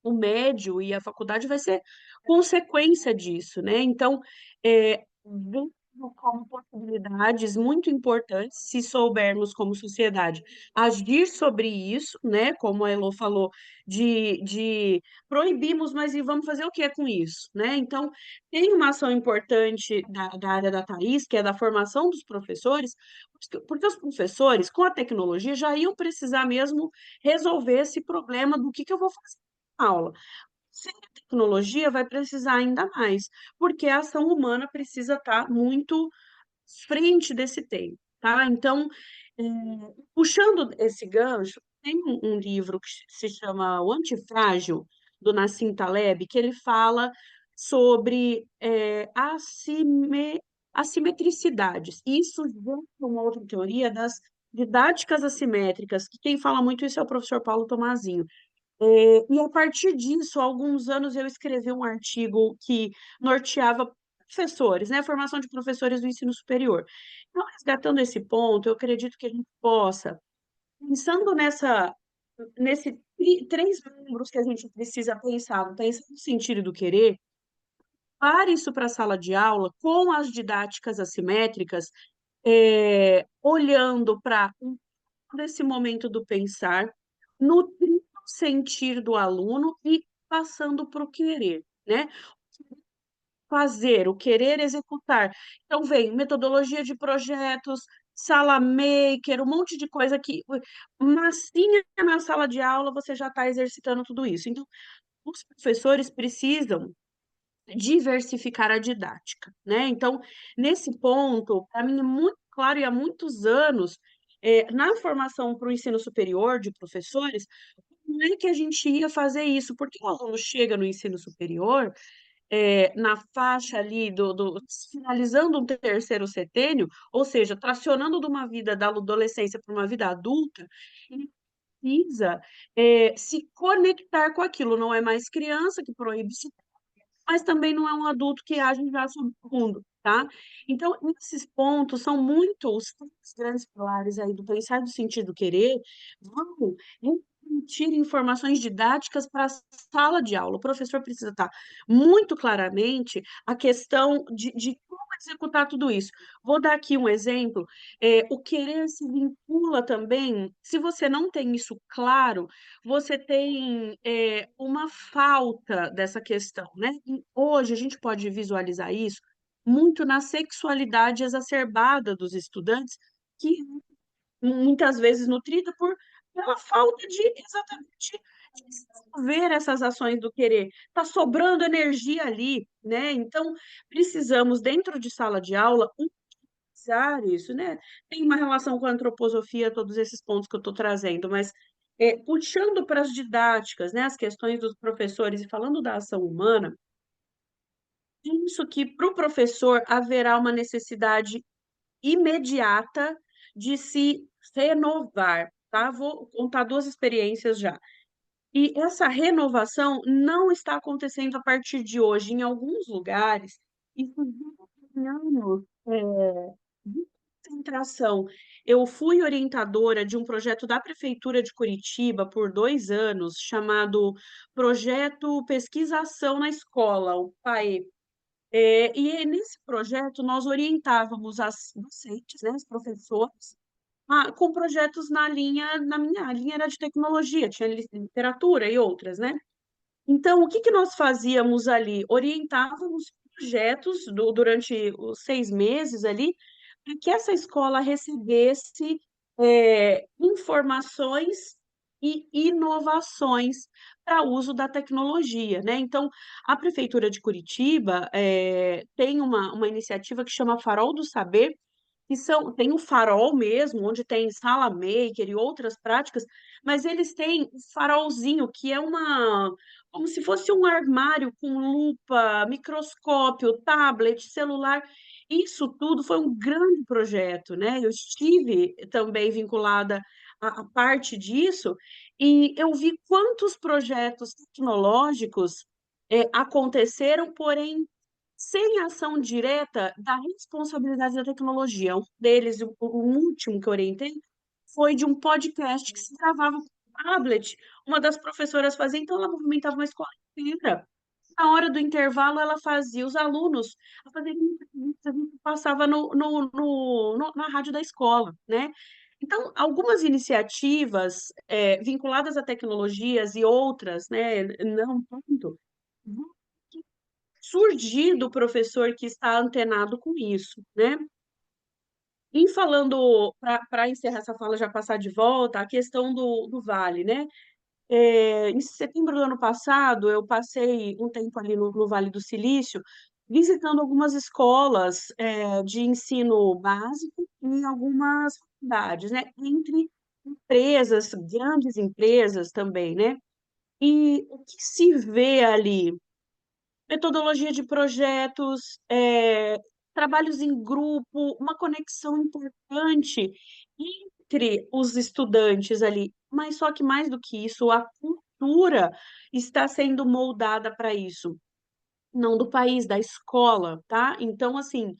o médio e a faculdade vai ser consequência disso, né? Então, vejo como possibilidades muito importantes, se soubermos como sociedade agir sobre isso, né? Como a Elô falou, de proibimos, mas e vamos fazer o que com isso, né? Então, tem uma ação importante da área da Thaís, que é da formação dos professores, porque os professores, com a tecnologia, já iam precisar mesmo resolver esse problema do que eu vou fazer na aula. Sem a tecnologia, vai precisar ainda mais, porque a ação humana precisa estar muito à frente desse tempo, tá? Então, puxando esse gancho, tem um livro que se chama O Antifrágil, do Nassim Taleb, que ele fala sobre assimetricidades. Isso vem de uma outra teoria das didáticas assimétricas, que quem fala muito isso é o professor Paulo Tomazinho. E a partir disso, há alguns anos, eu escrevi um artigo que norteava professores, né, a formação de professores do ensino superior. Então, resgatando esse ponto, eu acredito que a gente possa, pensando nesse 3 membros que a gente precisa pensar, pensar no sentido do querer, para isso para a sala de aula com as didáticas assimétricas, olhando para desse momento do pensar, nutrindo o sentir do aluno e passando para o querer, né? Fazer, o querer executar. Então, vem metodologia de projetos, sala maker, um monte de coisa que, massinha na sala de aula, você já está exercitando tudo isso. Então, os professores precisam diversificar a didática, né? Então, nesse ponto, para mim é muito claro e há muitos anos, na formação para o ensino superior de professores, como é que a gente ia fazer isso? Porque o aluno chega no ensino superior, na faixa ali finalizando um terceiro setênio, ou seja, tracionando de uma vida da adolescência para uma vida adulta, ele precisa, se conectar com aquilo. Não é mais criança que proíbe, mas também não é um adulto que age já sob o mundo, tá? Então, esses pontos são muito os 3 grandes pilares aí do pensar, do sentir, do querer, vão emitir informações didáticas para a sala de aula. O professor precisa estar muito claramente a questão de como executar tudo isso. Vou dar aqui um exemplo. O querer se vincula também, se você não tem isso claro, você tem uma falta dessa questão, né? E hoje a gente pode visualizar isso muito na sexualidade exacerbada dos estudantes, que muitas vezes nutrida pela falta de exatamente ver essas ações do querer. Está sobrando energia ali, né? Então, precisamos, dentro de sala de aula, utilizar isso, né? Tem uma relação com a antroposofia, todos esses pontos que eu estou trazendo, mas puxando para as didáticas, né, as questões dos professores e falando da ação humana, penso que para o professor haverá uma necessidade imediata de se renovar, tá? Vou contar 2 experiências já. E essa renovação não está acontecendo a partir de hoje. Em alguns lugares, isso vem anos, de concentração. Eu fui orientadora de um projeto da Prefeitura de Curitiba por 2 anos, chamado Projeto Pesquisação na Escola, o PAE. Nesse projeto nós orientávamos as docentes, né, os professores, com projetos na minha linha era de tecnologia, tinha literatura e outras, né? Então, o que que nós fazíamos ali? Orientávamos projetos durante os 6 meses ali, para que essa escola recebesse informações e inovações para uso da tecnologia, né? Então, a Prefeitura de Curitiba tem uma iniciativa que chama Farol do Saber, tem o farol mesmo, onde tem sala maker e outras práticas, mas eles têm o farolzinho, que é como se fosse um armário com lupa, microscópio, tablet, celular. Isso tudo foi um grande projeto, né? Eu estive também vinculada à parte disso, e eu vi quantos projetos tecnológicos aconteceram, porém sem ação direta da responsabilidade da tecnologia. Um deles, o último que eu orientei, foi de um podcast que se gravava com tablet. Uma das professoras fazia, então ela movimentava uma escola inteira. Na hora do intervalo, ela fazia os alunos a fazerem entrevistas, a gente passava na rádio da escola, né? Então, algumas iniciativas vinculadas a tecnologias e outras, né, não tanto, vão surgir do professor que está antenado com isso, né? E falando, para encerrar essa fala, já passar de volta, a questão do Vale, né? Em setembro do ano passado, eu passei um tempo ali no Vale do Silício, visitando algumas escolas de ensino básico em algumas faculdades, né? Entre empresas, grandes empresas também, né? E o que se vê ali? Metodologia de projetos, trabalhos em grupo, uma conexão importante entre os estudantes ali. Mas só que mais do que isso, a cultura está sendo moldada para isso, não do país, da escola, tá? Então, assim,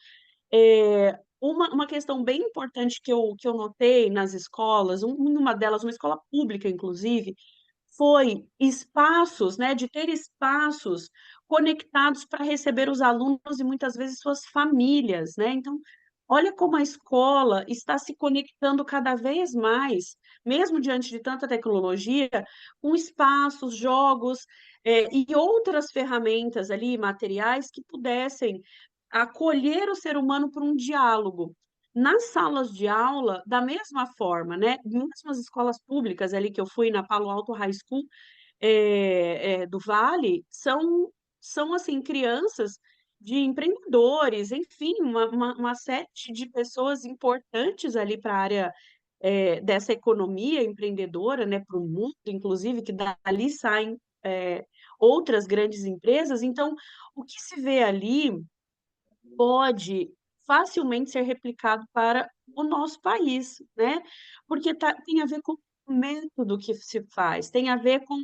uma questão bem importante que eu notei nas escolas, uma delas, uma escola pública, inclusive, foi espaços, né, de ter espaços conectados para receber os alunos e muitas vezes suas famílias, né? Então, olha como a escola está se conectando cada vez mais, mesmo diante de tanta tecnologia, com espaços, jogos, e outras ferramentas ali, materiais, que pudessem acolher o ser humano para um diálogo. Nas salas de aula, da mesma forma, né? Mesmo as escolas públicas ali que eu fui na Palo Alto High School do Vale, são assim, crianças de empreendedores, enfim, uma série de pessoas importantes ali para a área dessa economia empreendedora, né, para o mundo, inclusive, que dali saem outras grandes empresas. Então, o que se vê ali pode facilmente ser replicado para o nosso país, né? Porque tem a ver com o método que se faz, tem a ver com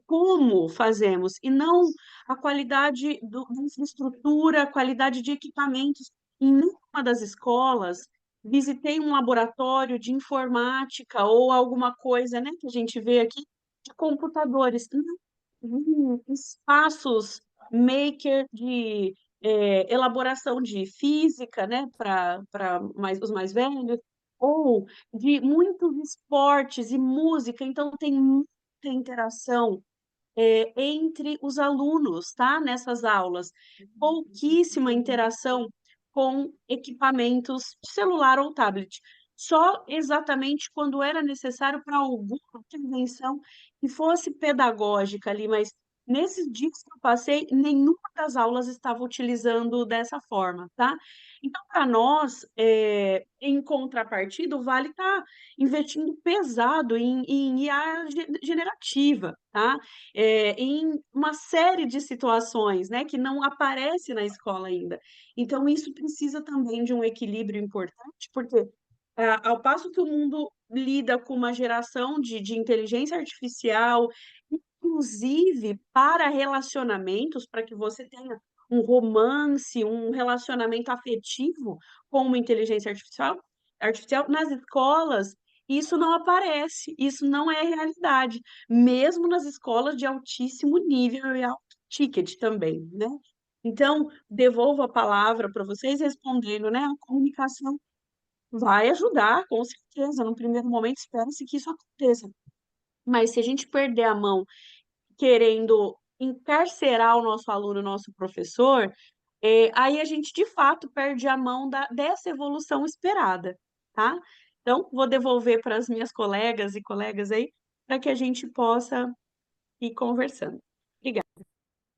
como fazemos, e não a qualidade da infraestrutura, a qualidade de equipamentos. Em nenhuma das escolas, visitei um laboratório de informática ou alguma coisa, né, que a gente vê aqui, de computadores. Não, espaços maker de elaboração de física, né, para os mais velhos, ou de muitos esportes e música, então tem muita interação entre os alunos, tá? Nessas aulas. Pouquíssima interação com equipamentos de celular ou tablet. Só exatamente quando era necessário para alguma intervenção que fosse pedagógica ali, mas nesses dias que eu passei, nenhuma das aulas estava utilizando dessa forma, tá? Então, para nós, em contrapartida, o Vale está investindo pesado em IA generativa, tá? Em uma série de situações, né, que não aparece na escola ainda. Então, isso precisa também de um equilíbrio importante, porque ao passo que o mundo lida com uma geração de inteligência artificial, inclusive para relacionamentos, para que você tenha um romance, um relacionamento afetivo com uma inteligência artificial nas escolas, isso não aparece, isso não é realidade, mesmo nas escolas de altíssimo nível e alto ticket também, né? Então, devolvo a palavra para vocês respondendo, né? A comunicação vai ajudar, com certeza. No primeiro momento, espera-se que isso aconteça. Mas se a gente perder a mão querendo encarcerar o nosso aluno, o nosso professor, aí a gente, de fato, perde a mão dessa evolução esperada, tá? Então, vou devolver para as minhas colegas e colegas aí, para que a gente possa ir conversando. Obrigada.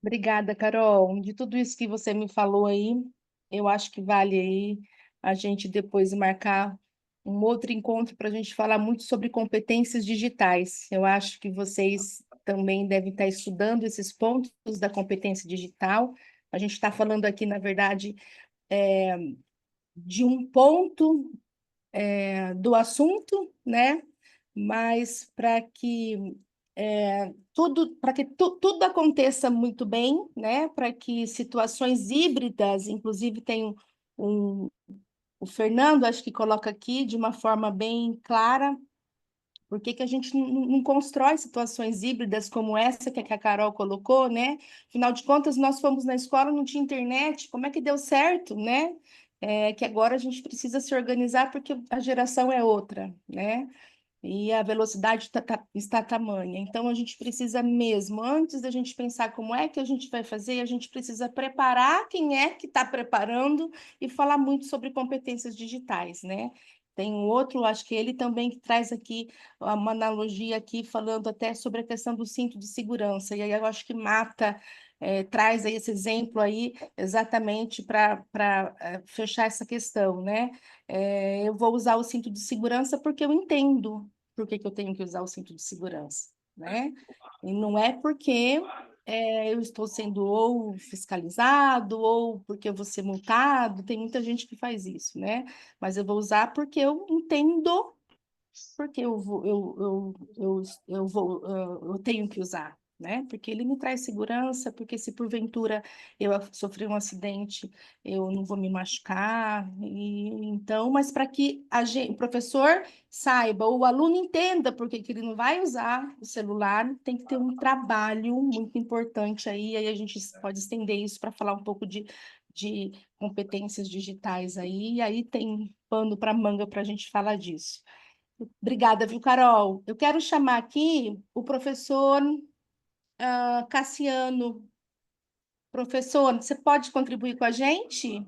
Obrigada, Carol. De tudo isso que você me falou aí, eu acho que vale aí a gente depois marcar um outro encontro para a gente falar muito sobre competências digitais. Eu acho que vocês também devem estar estudando esses pontos da competência digital. A gente está falando aqui, na verdade, de um ponto do assunto, né? Mas para que tudo aconteça muito bem, né? Para que situações híbridas, inclusive tem o Fernando, acho que coloca aqui de uma forma bem clara, por que que a gente não constrói situações híbridas como essa que a Carol colocou, né? Afinal de contas, nós fomos na escola, não tinha internet, como é que deu certo, né? Que agora a gente precisa se organizar porque a geração é outra, né? E a velocidade está tamanha. Então, a gente precisa mesmo, antes da gente pensar como é que a gente vai fazer, a gente precisa preparar quem é que está preparando e falar muito sobre competências digitais, né? Tem um outro, acho que ele também que traz aqui uma analogia aqui, falando até sobre a questão do cinto de segurança. E aí eu acho que mata, traz aí esse exemplo aí exatamente para fechar essa questão, né? Eu vou usar o cinto de segurança porque eu entendo por que que eu tenho que usar o cinto de segurança, né? E não é porque eu estou sendo ou fiscalizado ou porque eu vou ser multado, tem muita gente que faz isso, né? Mas eu vou usar porque eu entendo porque eu tenho que usar, né? Porque ele me traz segurança, porque se porventura eu sofrer um acidente, eu não vou me machucar, e então, mas para que o professor saiba, ou o aluno entenda porque que ele não vai usar o celular, tem que ter um trabalho muito importante aí a gente pode estender isso para falar um pouco de competências digitais aí, e aí tem pano para manga para a gente falar disso. Obrigada, viu, Carol? Eu quero chamar aqui o professor Cassiano. Professor, você pode contribuir com a gente?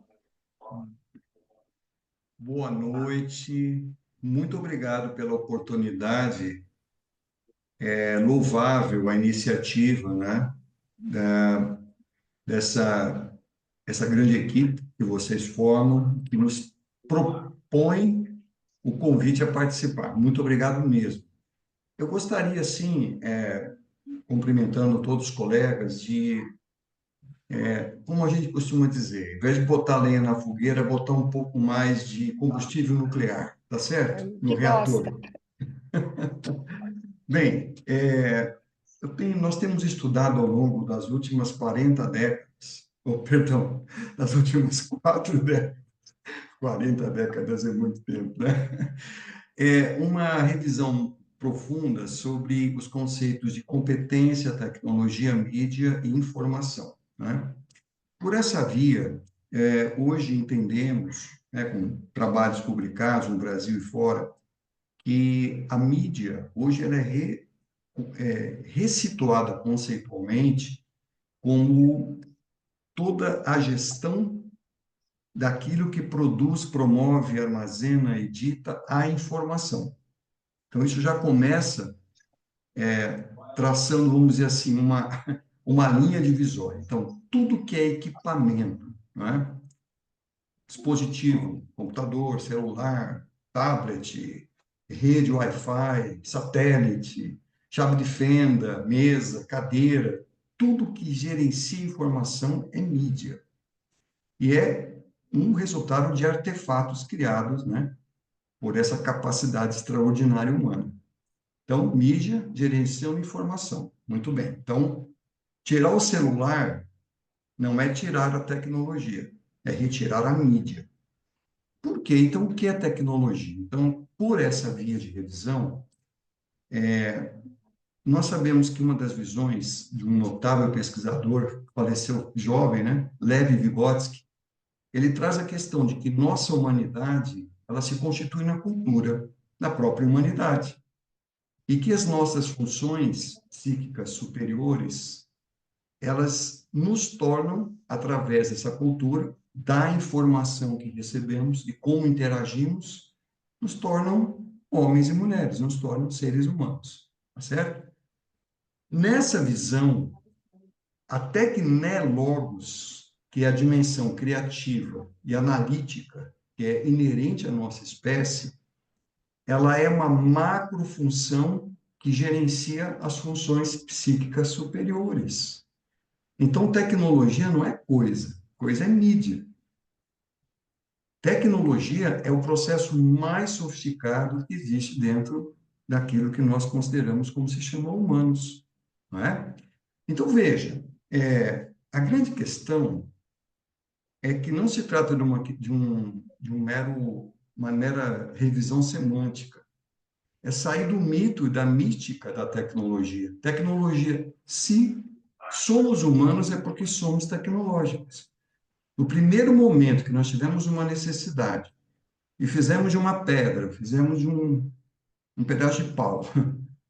Boa noite, muito obrigado pela oportunidade. É louvável a iniciativa, né, essa grande equipe que vocês formam, que nos propõe o convite a participar. Muito obrigado mesmo. Eu gostaria, sim, cumprimentando todos os colegas, como a gente costuma dizer, em vez de botar lenha na fogueira, botar um pouco mais de combustível nuclear, tá certo? No Que gosta. reator. Bem, nós temos estudado ao longo das últimas 40 décadas, perdão, das últimas 4 décadas, 40 décadas é muito tempo, né? Uma revisão profunda sobre os conceitos de competência, tecnologia, mídia e informação, né? Por essa via, hoje entendemos, né, com trabalhos publicados no Brasil e fora, que a mídia, hoje, ela é ressituada conceitualmente como toda a gestão daquilo que produz, promove, armazena, edita a informação. Então, isso já começa traçando, vamos dizer assim, uma linha divisória. Então, tudo que é equipamento, não é? Dispositivo, computador, celular, tablet, rede Wi-Fi, satélite, chave de fenda, mesa, cadeira, tudo que gerencia informação é mídia. E é um resultado de artefatos criados, né, por essa capacidade extraordinária humana. Então, mídia, gerenciando informação. Muito bem. Então, tirar o celular não é tirar a tecnologia, é retirar a mídia. Por quê? Então, o que é tecnologia? Então, por essa via de revisão, nós sabemos que uma das visões de um notável pesquisador, que faleceu jovem, né, Lev Vygotsky, ele traz a questão de que nossa humanidade, ela se constitui na cultura da própria humanidade, e que as nossas funções psíquicas superiores, elas nos tornam, através dessa cultura, da informação que recebemos e como interagimos, nos tornam homens e mulheres, nos tornam seres humanos, tá certo? Nessa visão, a tecnélogos, que é a dimensão criativa e analítica que é inerente à nossa espécie, ela é uma macrofunção que gerencia as funções psíquicas superiores. Então, tecnologia não é coisa, coisa é mídia. Tecnologia é o processo mais sofisticado que existe dentro daquilo que nós consideramos como se chama humanos, não é? Então, veja, a grande questão é que não se trata uma mera revisão semântica. É sair do mito e da mística da tecnologia. Tecnologia, se somos humanos, é porque somos tecnológicos. No primeiro momento que nós tivemos uma necessidade e fizemos de uma pedra, fizemos de um pedaço de pau,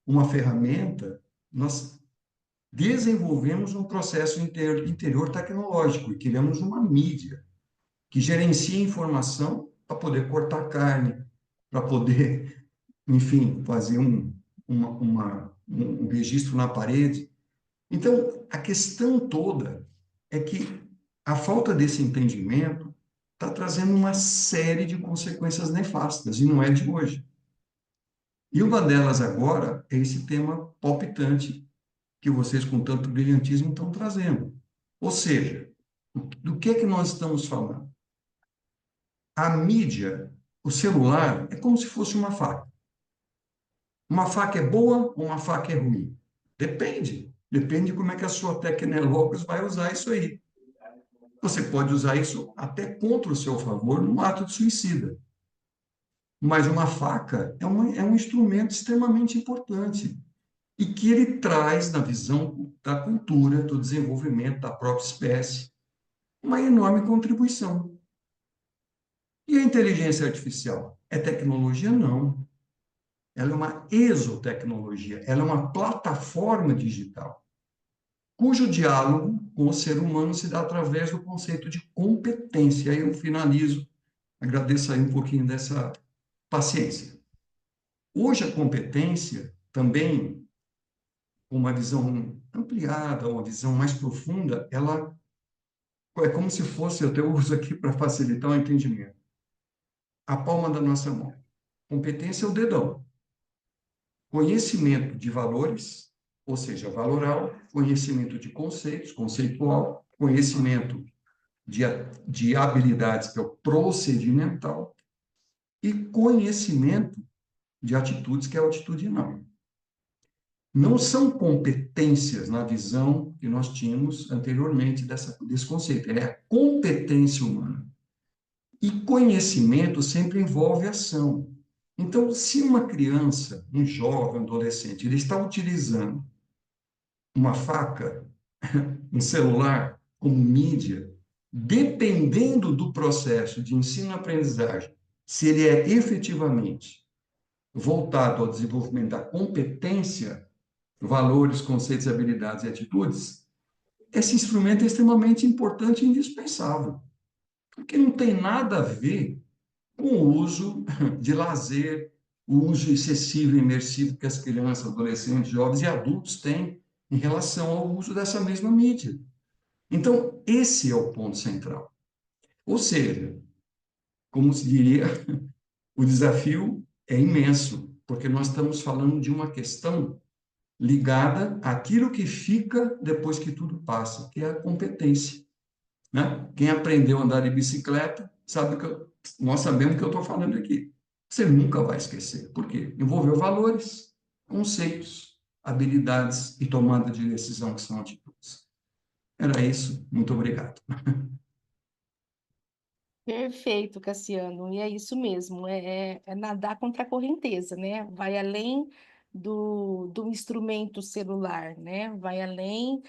uma ferramenta, nós desenvolvemos um processo interior tecnológico e criamos uma mídia que gerencia informação para poder cortar carne, para poder, enfim, fazer um registro na parede. Então, a questão toda é que a falta desse entendimento está trazendo uma série de consequências nefastas, e não é de hoje. E uma delas agora é esse tema palpitante que vocês, com tanto brilhantismo, estão trazendo. Ou seja, do que é que nós estamos falando? A mídia, o celular, é como se fosse uma faca. Uma faca é boa ou uma faca é ruim? Depende. Depende de como é que a sua tecnológicos vai usar isso aí. Você pode usar isso até contra o seu favor num ato de suicida. Mas uma faca é um instrumento extremamente importante e que ele traz, na visão da cultura, do desenvolvimento da própria espécie, uma enorme contribuição. E a inteligência artificial? É tecnologia? Não. Ela é uma exotecnologia, ela é uma plataforma digital, cujo diálogo com o ser humano se dá através do conceito de competência. Aí eu finalizo, agradeço aí um pouquinho dessa paciência. Hoje a competência, também com uma visão ampliada, uma visão mais profunda, ela é como se fosse, eu até uso aqui para facilitar o entendimento, a palma da nossa mão. Competência é o dedão. Conhecimento de valores, ou seja, valoral, conhecimento de conceitos, conceitual, conhecimento de habilidades, que é o procedimental, e conhecimento de atitudes, que é o atitudinal. Não são competências na visão que nós tínhamos anteriormente desse conceito, é a competência humana. E conhecimento sempre envolve ação. Então, se uma criança, um jovem, um adolescente, ele está utilizando uma faca, um celular como mídia, dependendo do processo de ensino-aprendizagem, se ele é efetivamente voltado ao desenvolvimento da competência, valores, conceitos, habilidades e atitudes, esse instrumento é extremamente importante e indispensável, porque não tem nada a ver com o uso de lazer, o uso excessivo e imersivo que as crianças, adolescentes, jovens e adultos têm em relação ao uso dessa mesma mídia. Então, esse é o ponto central. Ou seja, como se diria, o desafio é imenso, porque nós estamos falando de uma questão ligada àquilo que fica depois que tudo passa, que é a competência. Né? Quem aprendeu a andar de bicicleta sabe nós sabemos o que eu estou falando aqui. Você nunca vai esquecer. Por quê? Envolveu valores, conceitos, habilidades e tomada de decisão, que são atitudes. Era isso. Muito obrigado. Perfeito, Cassiano. E é isso mesmo, é nadar contra a correnteza, né? Vai além do instrumento celular, né? Vai além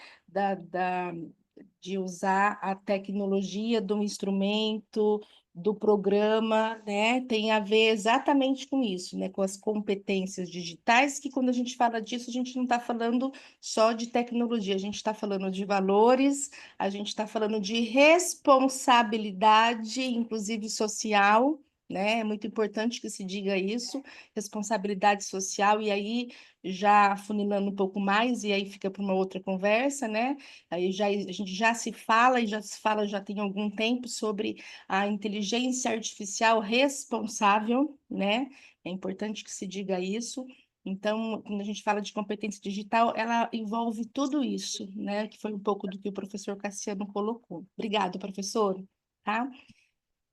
de usar a tecnologia do instrumento, do programa, né? Tem a ver exatamente com isso, né? Com as competências digitais, que quando a gente fala disso, a gente não está falando só de tecnologia, a gente está falando de valores, a gente está falando de responsabilidade, inclusive social, né? É muito importante que se diga isso, responsabilidade social, e aí já afunilando um pouco mais, e aí fica para uma outra conversa, né? Aí já, a gente já se fala, e já se fala já tem algum tempo sobre a inteligência artificial responsável, né? É importante que se diga isso. Então, quando a gente fala de competência digital, ela envolve tudo isso, né? Que foi um pouco do que o professor Cassiano colocou. Obrigado, professor. Tá?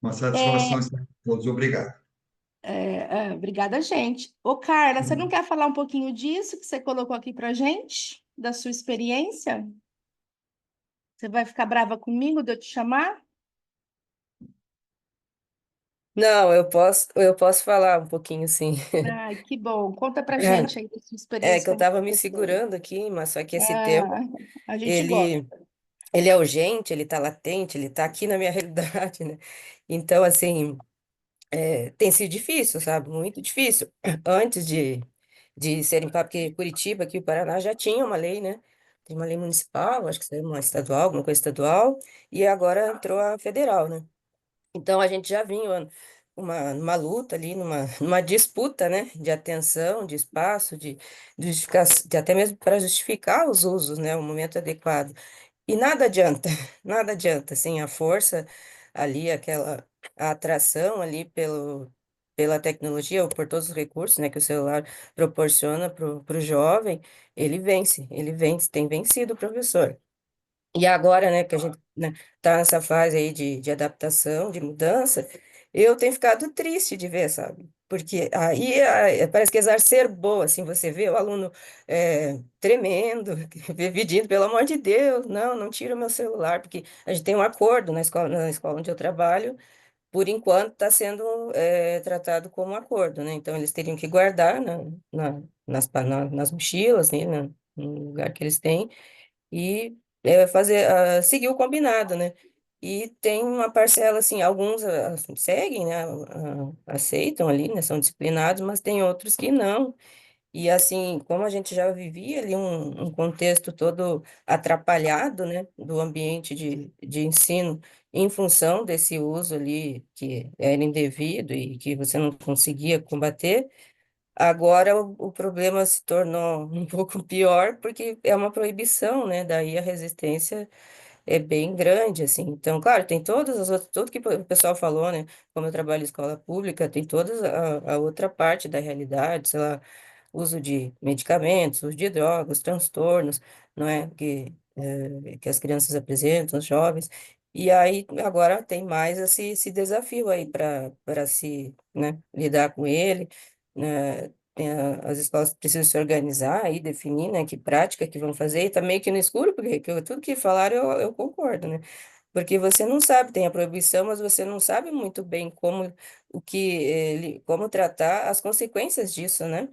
Uma É, satisfação estar com todos. Obrigado. obrigada, gente. Ô, Carla, você não quer falar um pouquinho disso que você colocou aqui para gente, da sua experiência? Você vai ficar brava comigo de eu te chamar? Não, eu posso falar um pouquinho, sim. Ai, que bom. Conta pra gente aí da sua É experiência que eu como estava me professora. segurando aqui, mas só que esse tema, Ah, a gente gosta. ele, ele é urgente, ele está latente, ele está aqui na minha realidade, né? Então, assim, tem sido difícil, sabe? Muito difícil. Antes de ser em porque Curitiba, aqui o Paraná, já tinha uma lei, né? Tem uma lei municipal, acho que saiu uma estadual, alguma coisa estadual, e agora entrou a federal, né? Então a gente já vinha numa luta ali, numa disputa, né, de atenção, de espaço, de até mesmo para justificar os usos, né, o momento adequado. E nada adianta, nada adianta, assim, a força ali, a atração ali pela tecnologia ou por todos os recursos, né, que o celular proporciona para o jovem, ele vence, tem vencido o professor. E agora, né, que a gente, né, tá nessa fase aí de adaptação, de mudança, eu tenho ficado triste de ver, sabe? Porque aí parece que exacerbou, assim, você vê o aluno tremendo, pedindo, pelo amor de Deus, não tira o meu celular, porque a gente tem um acordo na escola onde eu trabalho, por enquanto está sendo tratado como um acordo, né? Então, eles teriam que guardar nas mochilas, né, no lugar que eles têm, e seguir o combinado, né? E tem uma parcela, assim, alguns seguem, né? Aceitam ali, né? São disciplinados, mas tem outros que não. E assim, como a gente já vivia ali um contexto todo atrapalhado, né? Do ambiente de ensino em função desse uso ali que era indevido e que você não conseguia combater. Agora o problema se tornou um pouco pior porque é uma proibição, né? Daí a resistência é bem grande, assim. Então, claro, tem todas as outras, tudo que o pessoal falou, né? Como eu trabalho em escola pública, tem toda a outra parte da realidade, sei lá, uso de medicamentos, uso de drogas, transtornos, não é? Que as crianças apresentam, os jovens. E aí, agora tem mais esse desafio aí para se, né, lidar com ele, né? As escolas precisam se organizar e definir, né, que prática que vão fazer, e tá meio que no escuro, porque tudo que falaram eu concordo, né? Porque você não sabe, tem a proibição, mas você não sabe muito bem como tratar as consequências disso, né?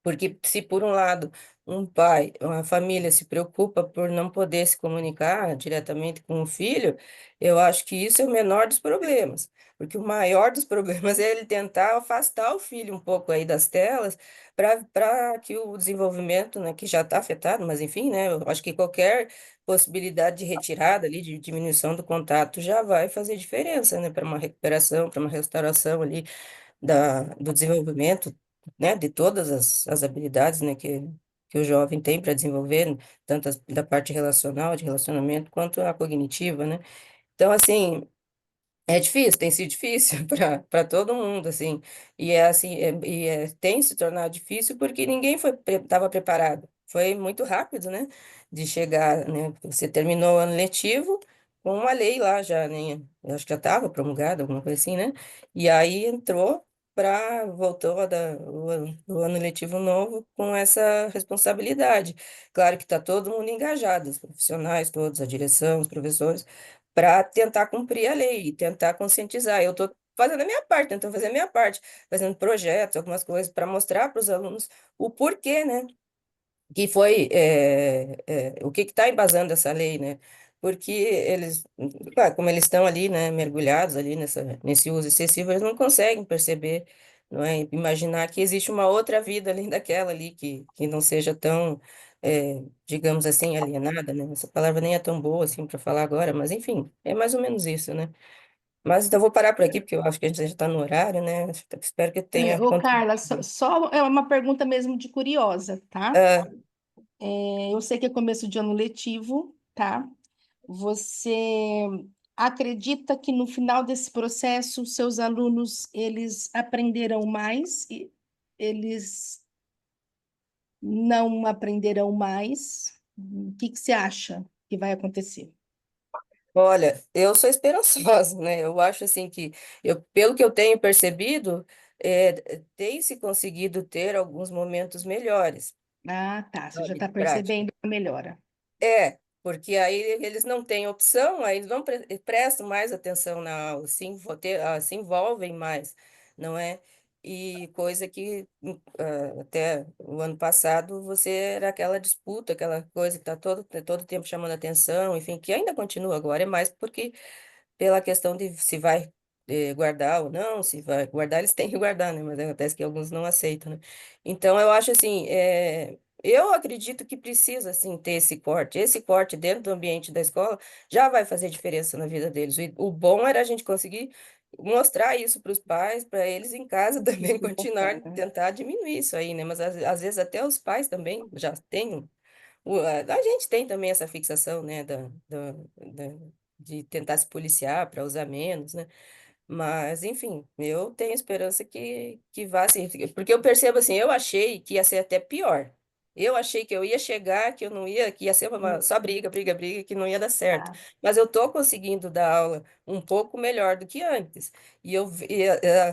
Porque se por um lado um pai, uma família se preocupa por não poder se comunicar diretamente com o filho, eu acho que isso é o menor dos problemas. Porque o maior dos problemas é ele tentar afastar o filho um pouco aí das telas para que o desenvolvimento, né, que já está afetado, mas enfim, né, eu acho que qualquer possibilidade de retirada ali, de diminuição do contato já vai fazer diferença, né, para uma recuperação, para uma restauração ali do desenvolvimento, né, de todas as habilidades, né, que o jovem tem para desenvolver, tanto da parte relacional, de relacionamento, quanto a cognitiva, né? Então, assim, é difícil, tem sido difícil para todo mundo, assim, e é assim, tem se tornado difícil porque ninguém estava preparado. Foi muito rápido, né, de chegar, né? Você terminou o ano letivo com uma lei lá já, né? Eu acho que já estava promulgada, alguma coisa assim, né? E aí voltou o ano letivo novo com essa responsabilidade. Claro que está todo mundo engajado, os profissionais todos, a direção, os professores, para tentar cumprir a lei e tentar conscientizar. Eu estou fazendo a minha parte, tentando fazer a minha parte, fazendo projetos, algumas coisas para mostrar para os alunos o porquê, né? Que foi o que está embasando essa lei, né? Porque eles, claro, como eles estão ali, né, mergulhados ali nesse uso excessivo, eles não conseguem perceber, não é? Imaginar que existe uma outra vida além daquela ali, que não seja tão, digamos assim, alienada, né? Essa palavra nem é tão boa assim para falar agora, mas enfim, é mais ou menos isso, né? Mas então eu vou parar por aqui, porque eu acho que a gente já está no horário, né? Espero que eu tenha Ô, contribuído. Carla, só é uma pergunta mesmo de curiosa, tá? Ah, Eu sei que é começo de ano letivo, tá? Você acredita que no final desse processo, seus alunos, eles aprenderão mais e eles não aprenderão mais? O que que você acha que vai acontecer? olha, eu sou esperançosa, né? Eu acho assim que, pelo que eu tenho percebido, tem se conseguido ter alguns momentos melhores, Ah, tá. Você já sabe, está de prática. percebendo a melhora. Porque aí eles não têm opção, aí eles não prestam mais atenção na aula, se envolvem mais, não é? E coisa que até o ano passado você era aquela disputa, aquela coisa que está todo tempo chamando atenção, enfim, que ainda continua agora, é mais porque pela questão de se vai guardar ou não, se vai guardar, eles têm que guardar, né? Mas acontece que alguns não aceitam, né? Então, eu acho assim, eu acredito que precisa, assim, ter esse corte. Esse corte dentro do ambiente da escola já vai fazer diferença na vida deles. O bom era a gente conseguir mostrar isso para os pais, para eles em casa também continuar, tentar diminuir isso aí, né? Mas às vezes até os pais também já têm a gente tem também essa fixação, né, de tentar se policiar para usar menos, né? Mas, enfim, eu tenho esperança que vá assim, porque eu percebo assim, eu achei que ia ser até pior. Eu achei que eu ia chegar, que eu não ia, que ia ser só briga, briga, briga, que não ia dar certo. Tá. Mas eu tô conseguindo dar aula um pouco melhor do que antes.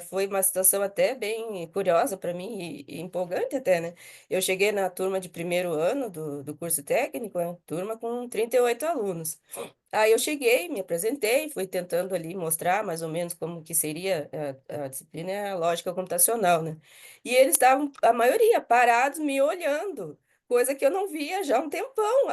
Foi uma situação até bem curiosa para mim e empolgante até, né? Eu cheguei na turma de primeiro ano do curso técnico, né? Turma com 38 alunos. Aí eu cheguei, me apresentei, fui tentando ali mostrar mais ou menos como que seria a disciplina é a lógica computacional, né? E eles estavam, a maioria, parados, me olhando, coisa que eu não via já há um tempão.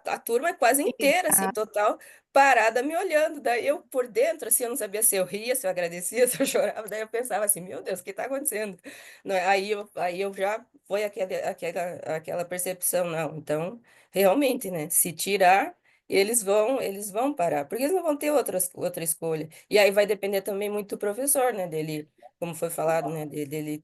A turma quase inteira, assim, Ah, total, parada me olhando. Daí eu, por dentro, assim, eu não sabia se eu ria, se eu agradecia, se eu chorava. Daí eu pensava assim, meu Deus, o que está acontecendo? Não é? Aí eu já foi aquela percepção, não. Então, realmente, né? Se tirar eles vão parar, porque eles não vão ter outra escolha. E aí vai depender também muito do professor, né, dele, como foi falado, né, dele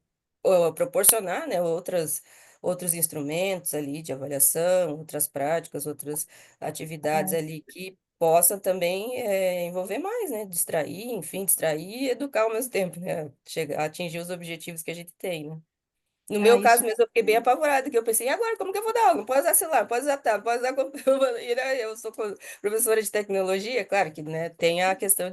proporcionar, né, outros instrumentos ali de avaliação, outras práticas, outras atividades ali que possam também envolver mais, né, distrair, enfim, distrair e educar ao mesmo tempo, né, chegar, atingir os objetivos que a gente tem, né. No meu isso. caso mesmo, eu fiquei bem apavorada, que eu pensei, e agora, como que eu vou dar aula? Não posso usar celular, não posso usar tablet, não posso usar computador. E, né, eu sou professora de tecnologia, claro que, né, tem a questão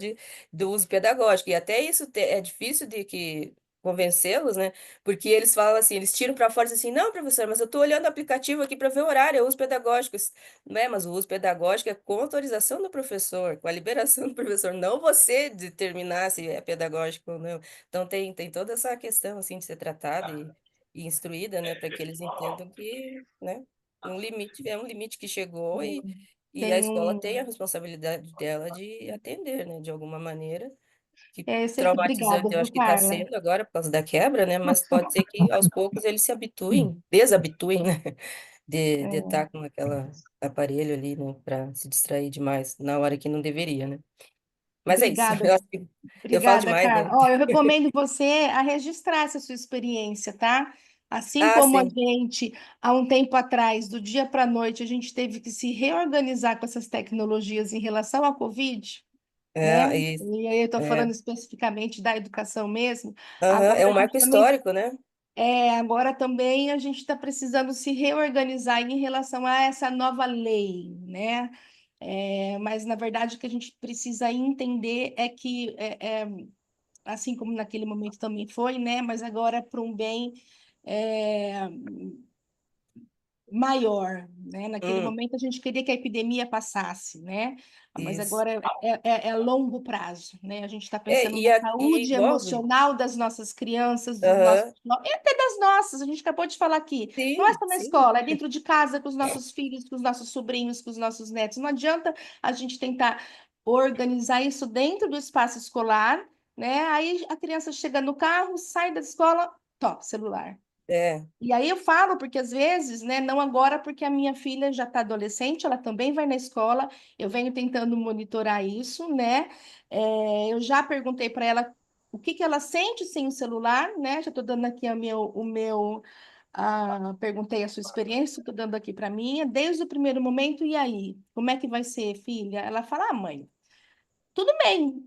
do uso pedagógico, e até isso é difícil de convencê-los, né, porque eles falam assim, eles tiram para fora e dizem assim, não, professor, mas eu estou olhando o aplicativo aqui para ver o horário, é uso pedagógico. Não é, mas o uso pedagógico é com autorização do professor, com a liberação do professor, não você determinar se é pedagógico ou não. Então, tem toda essa questão, assim, de ser tratada e instruída, né, para que eles entendam que, né, é um limite que chegou e a Tem escola tem a um. responsabilidade dela de atender, né, de alguma maneira, que Eu sei que. Obrigada, traumatizante eu viu, acho que está Carla? sendo agora por causa da quebra, né, mas pode ser que aos poucos eles se habituem, desabituem, né, de É, estar com aquele aparelho ali, né, para se distrair demais na hora que não deveria, né. Mas é isso, obrigada, eu acho que eu falo obrigada, demais, Carla. né. Ó, eu recomendo você a registrar essa sua experiência, tá? Assim Ah, como a sim, gente, há um tempo atrás, do dia para a noite, a gente teve que se reorganizar com essas tecnologias em relação à Covid, né? isso, E aí eu estou é, falando especificamente da educação mesmo. aham, Agora é um a gente marco também histórico, né. agora também a gente está precisando se reorganizar em relação a essa nova lei, né? Mas, na verdade, o que a gente precisa entender é que, assim como naquele momento também foi, né? Mas agora é para um bem é, maior, né? Naquele Hum, momento a gente queria que a epidemia passasse, né? Mas isso. agora é a longo prazo, né? A gente está É, pensando e, na e saúde envolve. emocional das nossas crianças, dos nossos Aham, e até das nossas. A gente acabou de falar aqui. Não é sim, só na sim. escola, é dentro de casa com os nossos filhos, com os nossos sobrinhos, com os nossos netos. Não adianta a gente tentar organizar isso dentro do espaço escolar, né? Aí a criança chega no carro, sai da escola, tó, celular. É, E aí eu falo, porque às vezes, né, não agora, porque a minha filha já está adolescente, ela também vai na escola, eu venho tentando monitorar isso, né? Eu já perguntei para ela o que que ela sente sem o celular, né? Já estou dando aqui perguntei a sua experiência, estou dando aqui para mim, desde o primeiro momento, e aí? Como é que vai ser, filha? Ela fala, mãe, tudo bem,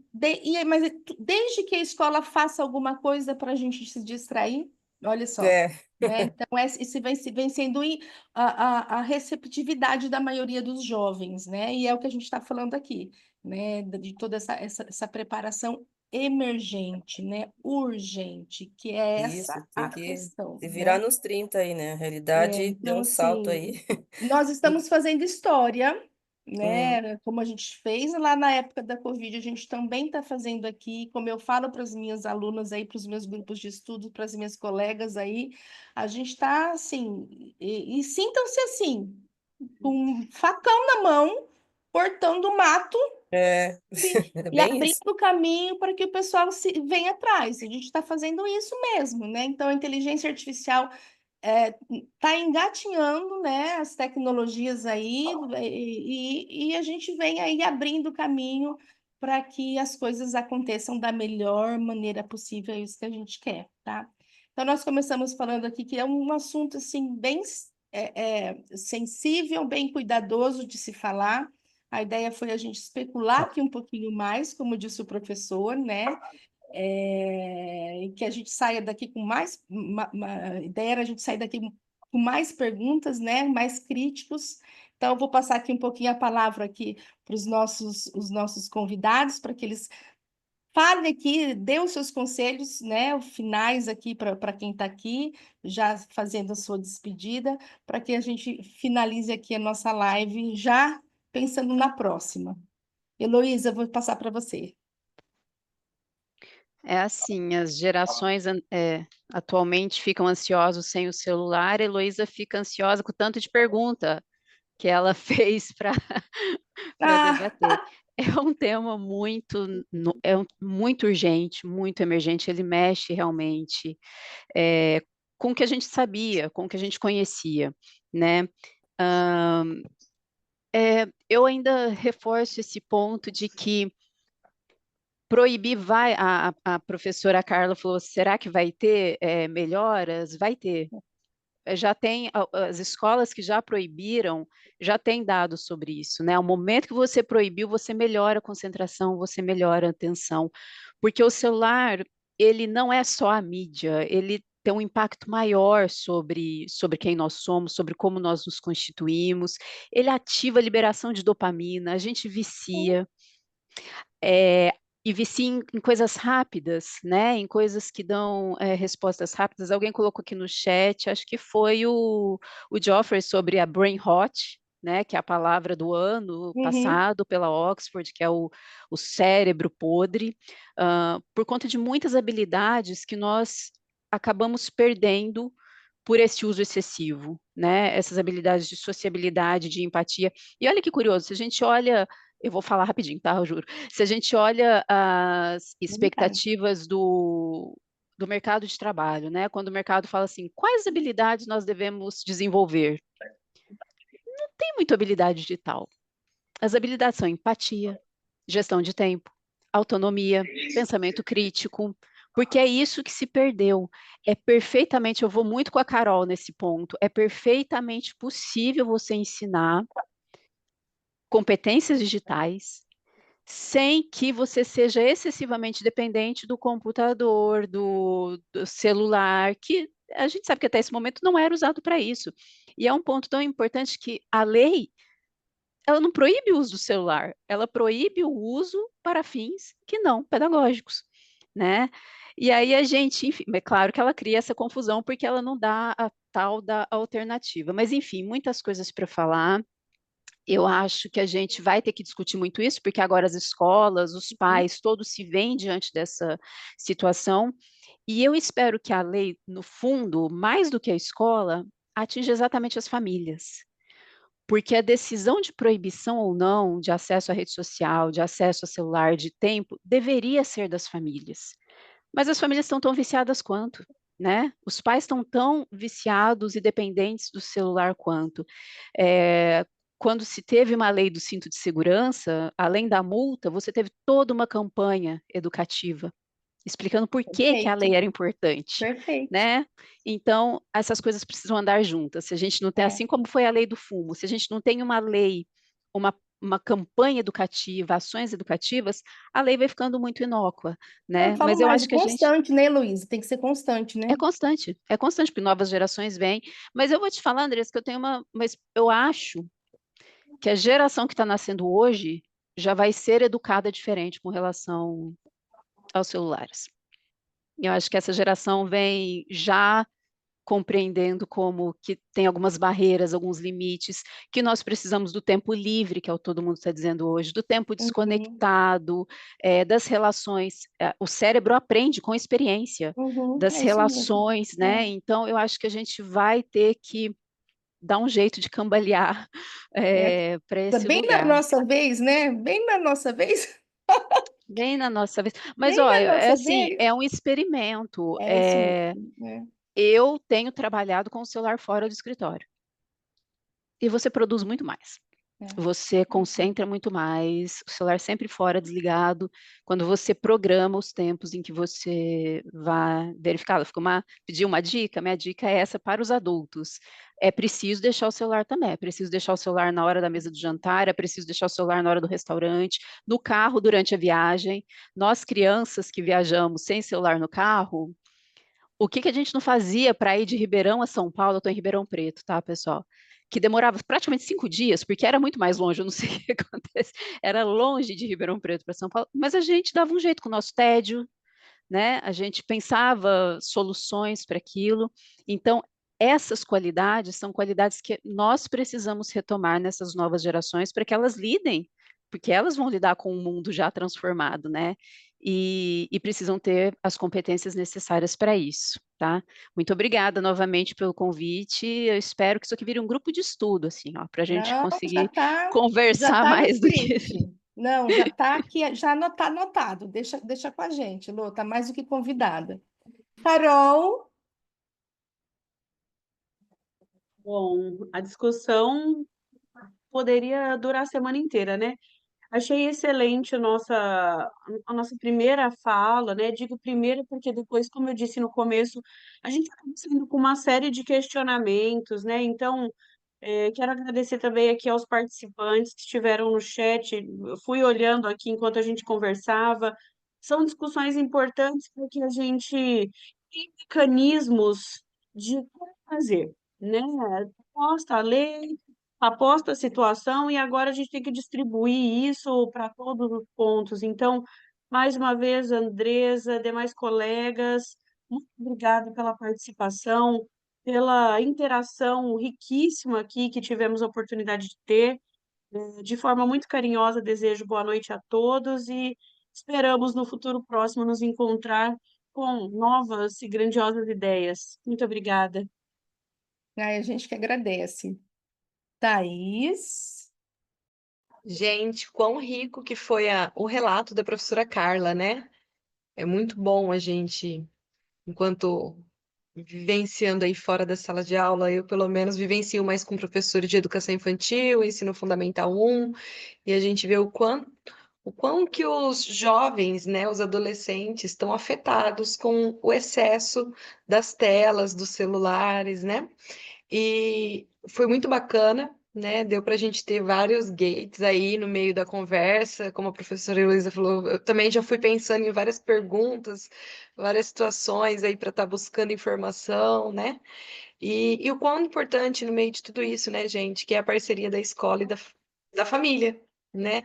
mas desde que a escola faça alguma coisa para a gente se distrair, olha só, é, né? Então, esse vem sendo a receptividade da maioria dos jovens, né? E é o que a gente está falando aqui, né? De toda essa preparação emergente, né? Urgente, que é essa isso, tem a que questão, se virar né? nos 30 aí, né? A realidade deu Então, um salto assim, aí. nós estamos fazendo história, Uhum. né? Como a gente fez lá na época da Covid, a gente também está fazendo aqui, como eu falo para as minhas alunas aí, para os meus grupos de estudo, para as minhas colegas aí, a gente está assim, e sintam-se assim, com um facão na mão, cortando o mato É, é e bem isso. abrindo o caminho para que o pessoal venha atrás. A gente está fazendo isso mesmo, né? Então, a inteligência artificial está engatinhando, né, as tecnologias aí e a gente vem aí abrindo caminho para que as coisas aconteçam da melhor maneira possível, é isso que a gente quer, tá? Então, nós começamos falando aqui que é um assunto, assim, bem sensível, bem cuidadoso de se falar. A ideia foi a gente especular aqui um pouquinho mais, como disse o professor, né? E que a gente saia daqui com mais. A ideia era a gente sair daqui com mais perguntas, né? Mais críticos. Então, eu vou passar aqui um pouquinho a palavra aqui para os nossos convidados, para que eles falem aqui, dê os seus conselhos, né? Finais aqui para quem está aqui, já fazendo a sua despedida, para que a gente finalize aqui a nossa live, já pensando na próxima. Heloísa, vou passar para você. É assim, as gerações atualmente ficam ansiosos sem o celular, a Heloísa fica ansiosa com o tanto de pergunta que ela fez para Ah, debater. É um tema muito urgente, muito emergente, ele mexe realmente com o que a gente sabia, com o que a gente conhecia, né? Eu ainda reforço esse ponto de que proibir vai. A professora Carla falou: será que vai ter melhoras? Vai ter. Já tem as escolas que já proibiram, já tem dados sobre isso, né? Ao momento que você proibiu, você melhora a concentração, você melhora a atenção, porque o celular, ele não é só a mídia, ele tem um impacto maior sobre quem nós somos, sobre como nós nos constituímos, ele ativa a liberação de dopamina, a gente vicia, e vicia em coisas rápidas, né? Em coisas que dão respostas rápidas. Alguém colocou aqui no chat, acho que foi o Geoffrey, sobre a brain rot, né? Que é a palavra do ano uhum. passado pela Oxford, que é o cérebro podre, por conta de muitas habilidades que nós acabamos perdendo por esse uso excessivo, né? Essas habilidades de sociabilidade, de empatia. E olha que curioso, se a gente olha, eu vou falar rapidinho, tá, Juro? Se a gente olha as Verdade. expectativas do mercado de trabalho, né? Quando o mercado fala assim, quais habilidades nós devemos desenvolver? Não tem muita habilidade digital. As habilidades são empatia, gestão de tempo, autonomia, pensamento crítico, porque é isso que se perdeu. É perfeitamente, eu vou muito com a Carol nesse ponto, é perfeitamente possível você ensinar competências digitais sem que você seja excessivamente dependente do computador, do celular, que a gente sabe que até esse momento não era usado para isso. E é um ponto tão importante que a lei, ela não proíbe o uso do celular, ela proíbe o uso para fins que não pedagógicos, né? E aí a gente, enfim, é claro que ela cria essa confusão porque ela não dá a tal da alternativa. Mas enfim, muitas coisas para falar. Eu acho que a gente vai ter que discutir muito isso, porque agora as escolas, os pais, todos se veem diante dessa situação. E eu espero que a lei, no fundo, mais do que a escola, atinja exatamente as famílias. Porque a decisão de proibição ou não de acesso à rede social, de acesso ao celular, de tempo, deveria ser das famílias. Mas as famílias estão tão viciadas quanto. né? Os pais estão tão viciados e dependentes do celular quanto. É, quando se teve uma lei do cinto de segurança, além da multa, você teve toda uma campanha educativa explicando por que a lei Perfeito, era importante, perfeito. né? Então, essas coisas precisam andar juntas. Se a gente não tem, É. assim como foi a lei do fumo, se a gente não tem uma lei, uma campanha educativa, ações educativas, a lei vai ficando muito inócua, Eu né? falo Mas eu mais, acho e que a gente constante, né, Luísa? Tem que ser constante, né? é constante, porque novas gerações vêm. Mas eu vou te falar, Andressa, que eu tenho mas eu acho que a geração que está nascendo hoje já vai ser educada diferente com relação aos celulares. Eu acho que essa geração vem já compreendendo como que tem algumas barreiras, alguns limites, que nós precisamos do tempo livre, que é o que todo mundo está dizendo hoje, do tempo desconectado, das relações. O cérebro aprende com experiência, das É isso mesmo. relações, né? Então, eu acho que a gente vai ter que dar um jeito de cambalear para esse Bem na lugar. nossa vez, né? Bem na nossa vez. Bem na nossa vez. Mas, Bem na olha, nossa assim, vez. é um experimento. É isso mesmo. Eu tenho trabalhado com o celular fora do escritório. E você produz muito mais. Você concentra muito mais, o celular sempre fora, desligado. Quando você programa os tempos em que você vai verificar, pedir uma dica, minha dica é essa para os adultos. É preciso deixar o celular também, é preciso deixar o celular na hora da mesa do jantar, é preciso deixar o celular na hora do restaurante, no carro durante a viagem. Nós, crianças que viajamos sem celular no carro, o que a gente não fazia para ir de Ribeirão a São Paulo? Eu estou em Ribeirão Preto, tá, pessoal? Que demorava praticamente 5 dias, porque era muito mais longe, eu não sei o que acontece. Era longe de Ribeirão Preto para São Paulo, mas a gente dava um jeito com o nosso tédio, né? A gente pensava soluções para aquilo. Então, essas qualidades são qualidades que nós precisamos retomar nessas novas gerações para que elas lidem, porque elas vão lidar com um mundo já transformado, né? E precisam ter as competências necessárias para isso, tá? Muito obrigada novamente pelo convite. Eu espero que isso aqui vire um grupo de estudo, assim, ó, para a gente Não, conseguir já conversar tá no mais do que. script. Não, já tá aqui, já tá anotado. Deixa com a gente, Lô, tá mais do que convidada. Carol, Bom, a discussão poderia durar a semana inteira, né? Achei excelente a nossa primeira fala, né? Digo primeira porque depois, como eu disse no começo, a gente acaba saindo com uma série de questionamentos, né? Então, quero agradecer também aqui aos participantes que estiveram no chat. Eu fui olhando aqui enquanto a gente conversava. São discussões importantes para que a gente tenha mecanismos de como fazer, né? Posta a lei, aposta a situação e agora a gente tem que distribuir isso para todos os pontos. Então, mais uma vez, Andresa, demais colegas, muito obrigada pela participação, pela interação riquíssima aqui que tivemos a oportunidade de ter. De forma muito carinhosa, desejo boa noite a todos e esperamos no futuro próximo nos encontrar com novas e grandiosas ideias. Muito obrigada. ai, a gente que agradece. Thaís, Gente, quão rico que foi o relato da professora Carla, né? É muito bom a gente, enquanto vivenciando aí fora da sala de aula, eu pelo menos vivencio mais com professores de educação infantil, ensino fundamental 1, e a gente vê o quão que os jovens, né, os adolescentes estão afetados com o excesso das telas, dos celulares, né? E foi muito bacana, né? Deu para a gente ter vários gates aí no meio da conversa, como a professora Heloísa falou, eu também já fui pensando em várias perguntas, várias situações aí para estar buscando informação, né? E o quão importante no meio de tudo isso, né, gente, que é a parceria da escola e da família, né?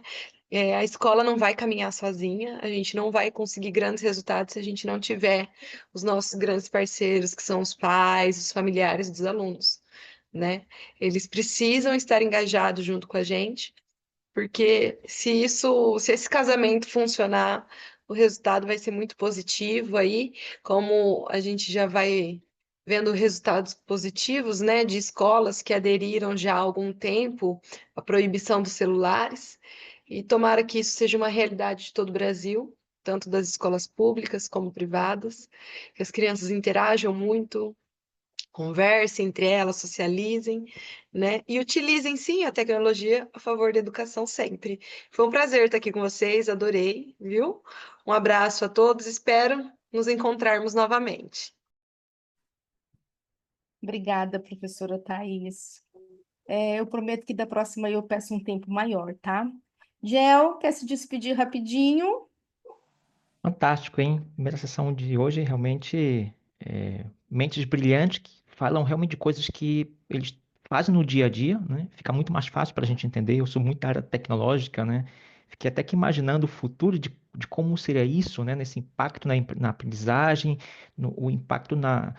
A escola não vai caminhar sozinha, a gente não vai conseguir grandes resultados se a gente não tiver os nossos grandes parceiros, que são os pais, os familiares dos alunos, né? Eles precisam estar engajados junto com a gente, porque se esse casamento funcionar, o resultado vai ser muito positivo aí, como a gente já vai vendo resultados positivos, né, de escolas que aderiram já há algum tempo à proibição dos celulares, e tomara que isso seja uma realidade de todo o Brasil, tanto das escolas públicas como privadas, que as crianças interajam muito, conversem entre elas, socializem, né? E utilizem sim a tecnologia a favor da educação sempre. Foi um prazer estar aqui com vocês, adorei, viu? Um abraço a todos, espero nos encontrarmos novamente. Obrigada, professora Thais. Eu prometo que da próxima eu peço um tempo maior, tá? Gel, quer se despedir rapidinho? Fantástico, hein? Primeira sessão de hoje, realmente, mentes brilhantes que falam realmente de coisas que eles fazem no dia a dia, né? Fica muito mais fácil para a gente entender. Eu sou muito da área tecnológica, né? Fiquei até que imaginando o futuro de como seria isso, né? Nesse impacto na aprendizagem, o impacto na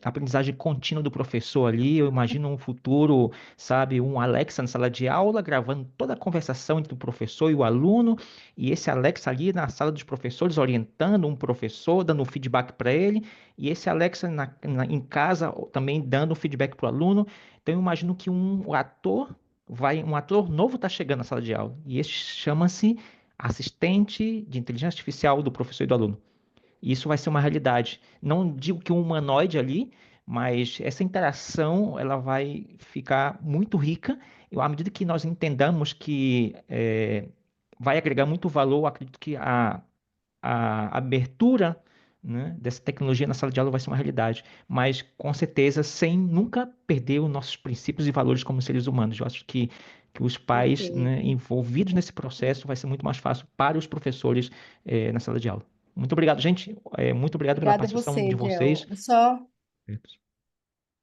aprendizagem contínua do professor ali. Eu imagino um futuro, sabe, um Alexa na sala de aula, gravando toda a conversação entre o professor e o aluno, e esse Alexa ali na sala dos professores orientando um professor, dando um feedback para ele, e esse Alexa em casa também dando feedback para o aluno. Então eu imagino que um ator novo está chegando na sala de aula, e esse chama-se assistente de inteligência artificial do professor e do aluno. E isso vai ser uma realidade. Não digo que um humanoide ali, mas essa interação ela vai ficar muito rica. E à medida que nós entendamos que vai agregar muito valor, eu acredito que a abertura, né, dessa tecnologia na sala de aula vai ser uma realidade, mas com certeza sem nunca perder os nossos princípios e valores como seres humanos. Eu acho que os pais, né, Perfeito. envolvidos nesse processo vai ser muito mais fácil para os professores na sala de aula. Muito obrigado, gente. Muito obrigado pela Obrigada a participação de você, Gel. vocês.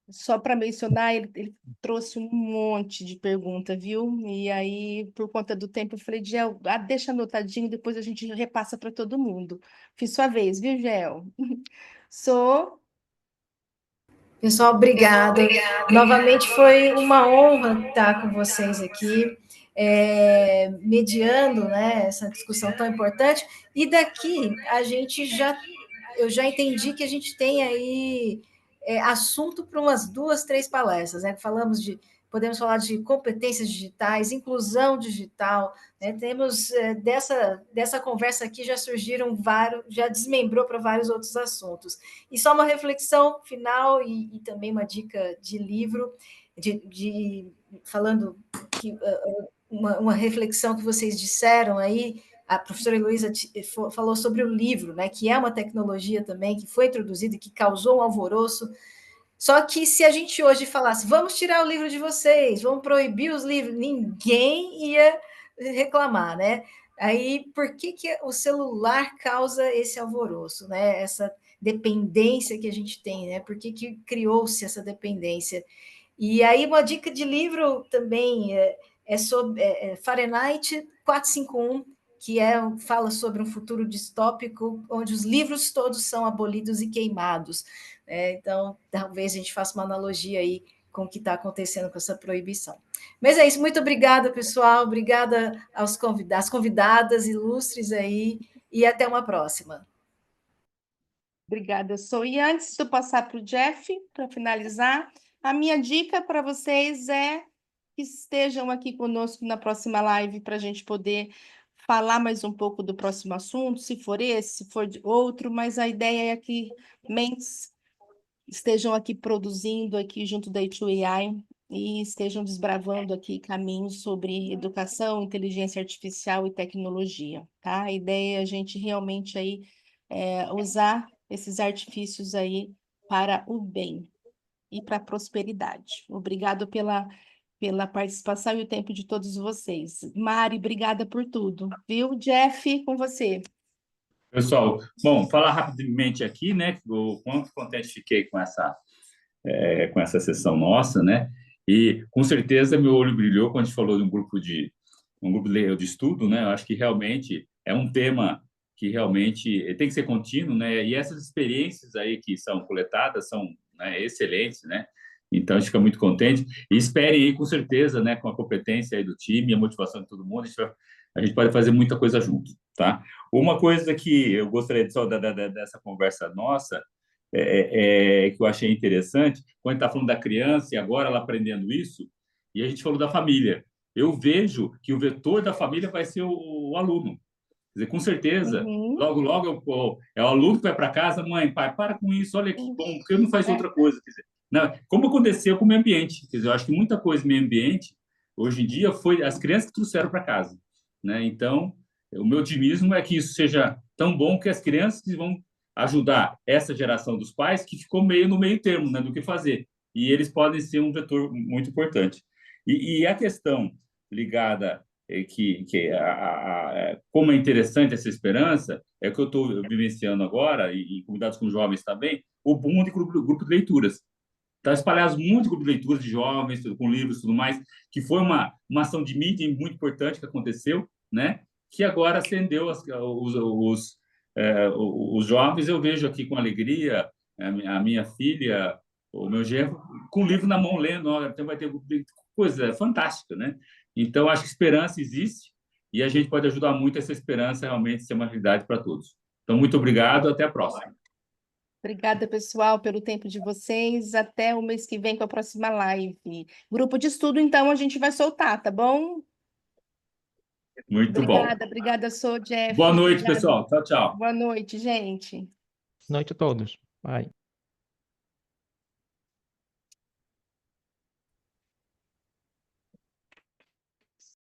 Só para mencionar, ele trouxe um monte de pergunta, viu? E aí, por conta do tempo, eu falei, Gel, deixa anotadinho, depois a gente repassa para todo mundo. Fiz sua vez, viu, Gel? Sou. Pessoal, obrigada. Novamente foi uma honra estar com vocês aqui, mediando, né, essa discussão tão importante. E daqui eu já entendi que a gente tem aí assunto para umas 2, 3 palestras, né? Podemos falar de competências digitais, inclusão digital, né? Temos dessa conversa aqui já surgiram vários, já desmembrou para vários outros assuntos. E só uma reflexão final e também uma dica de livro, falando que uma reflexão que vocês disseram aí. A professora Heloísa falou sobre o livro, né, que é uma tecnologia também que foi introduzida e que causou um alvoroço. Só que se a gente hoje falasse, vamos tirar o livro de vocês, vamos proibir os livros, ninguém ia reclamar, né? Aí, por que o celular causa esse alvoroço, né? Essa dependência que a gente tem, né? Por que criou-se essa dependência? E aí, uma dica de livro também é sobre Fahrenheit 451, que fala sobre um futuro distópico onde os livros todos são abolidos e queimados. Então, talvez a gente faça uma analogia aí com o que está acontecendo com essa proibição. Mas é isso, muito obrigada, pessoal, obrigada às convidadas ilustres aí, e até uma próxima. Obrigada, Sou. E antes de eu passar para o Jeff, para finalizar, a minha dica para vocês é que estejam aqui conosco na próxima live para a gente poder falar mais um pouco do próximo assunto, se for esse, se for outro, mas a ideia é que mentes estejam aqui produzindo aqui junto da E2AI e estejam desbravando aqui caminhos sobre educação, inteligência artificial e tecnologia, tá? A ideia é a gente realmente aí usar esses artifícios aí para o bem e para a prosperidade. Obrigado pela participação e o tempo de todos vocês. Mari, obrigada por tudo, viu? Jeff, com você. Pessoal, bom, falar rapidamente aqui, né, o quanto contente fiquei com essa sessão nossa, né, e com certeza meu olho brilhou quando a gente falou de um grupo de estudo, né, eu acho que realmente é um tema que realmente tem que ser contínuo, né, e essas experiências aí que são coletadas são, né, excelentes, né, então a gente fica muito contente e esperem aí com certeza, né, com a competência aí do time e a motivação de todo mundo, a gente pode fazer muita coisa junto, tá? Uma coisa que eu gostaria de só dessa conversa nossa que eu achei interessante, quando a gente está falando da criança e agora ela aprendendo isso, e a gente falou da família. Eu vejo que o vetor da família vai ser o aluno. Quer dizer, com certeza, Uhum. logo, logo é o aluno que vai para casa, mãe, pai, para com isso, olha que bom, porque não faz outra coisa. Quer dizer, não, como aconteceu com o meio ambiente. Quer dizer, eu acho que muita coisa do meio ambiente, hoje em dia, foi as crianças que trouxeram para casa, né? Então, o meu otimismo é que isso seja tão bom que as crianças vão ajudar essa geração dos pais que ficou meio no meio termo, né, do que fazer. E eles podem ser um vetor muito importante. E a questão ligada como é interessante essa esperança, é o que eu estou vivenciando agora, e em comunidades com jovens também, o boom de grupo de leituras. Está espalhados muitos grupos de leituras de jovens, com livros e tudo mais, que foi uma ação de mídia muito importante que aconteceu, né? Que agora acendeu os jovens. Eu vejo aqui com alegria a minha filha, o meu genro, com o livro na mão lendo. Olha, então vai ter coisa fantástica, né? Então, acho que esperança existe e a gente pode ajudar muito essa esperança realmente ser uma realidade para todos. Então, muito obrigado, até a próxima. Obrigada, pessoal, pelo tempo de vocês. Até o mês que vem com a próxima live. Grupo de estudo, então, a gente vai soltar, tá bom? Muito bom. Obrigada, sou Jeff. Boa noite, Obrigada. pessoal. Tchau, tchau. Boa noite, gente. Boa noite a todos. Bye.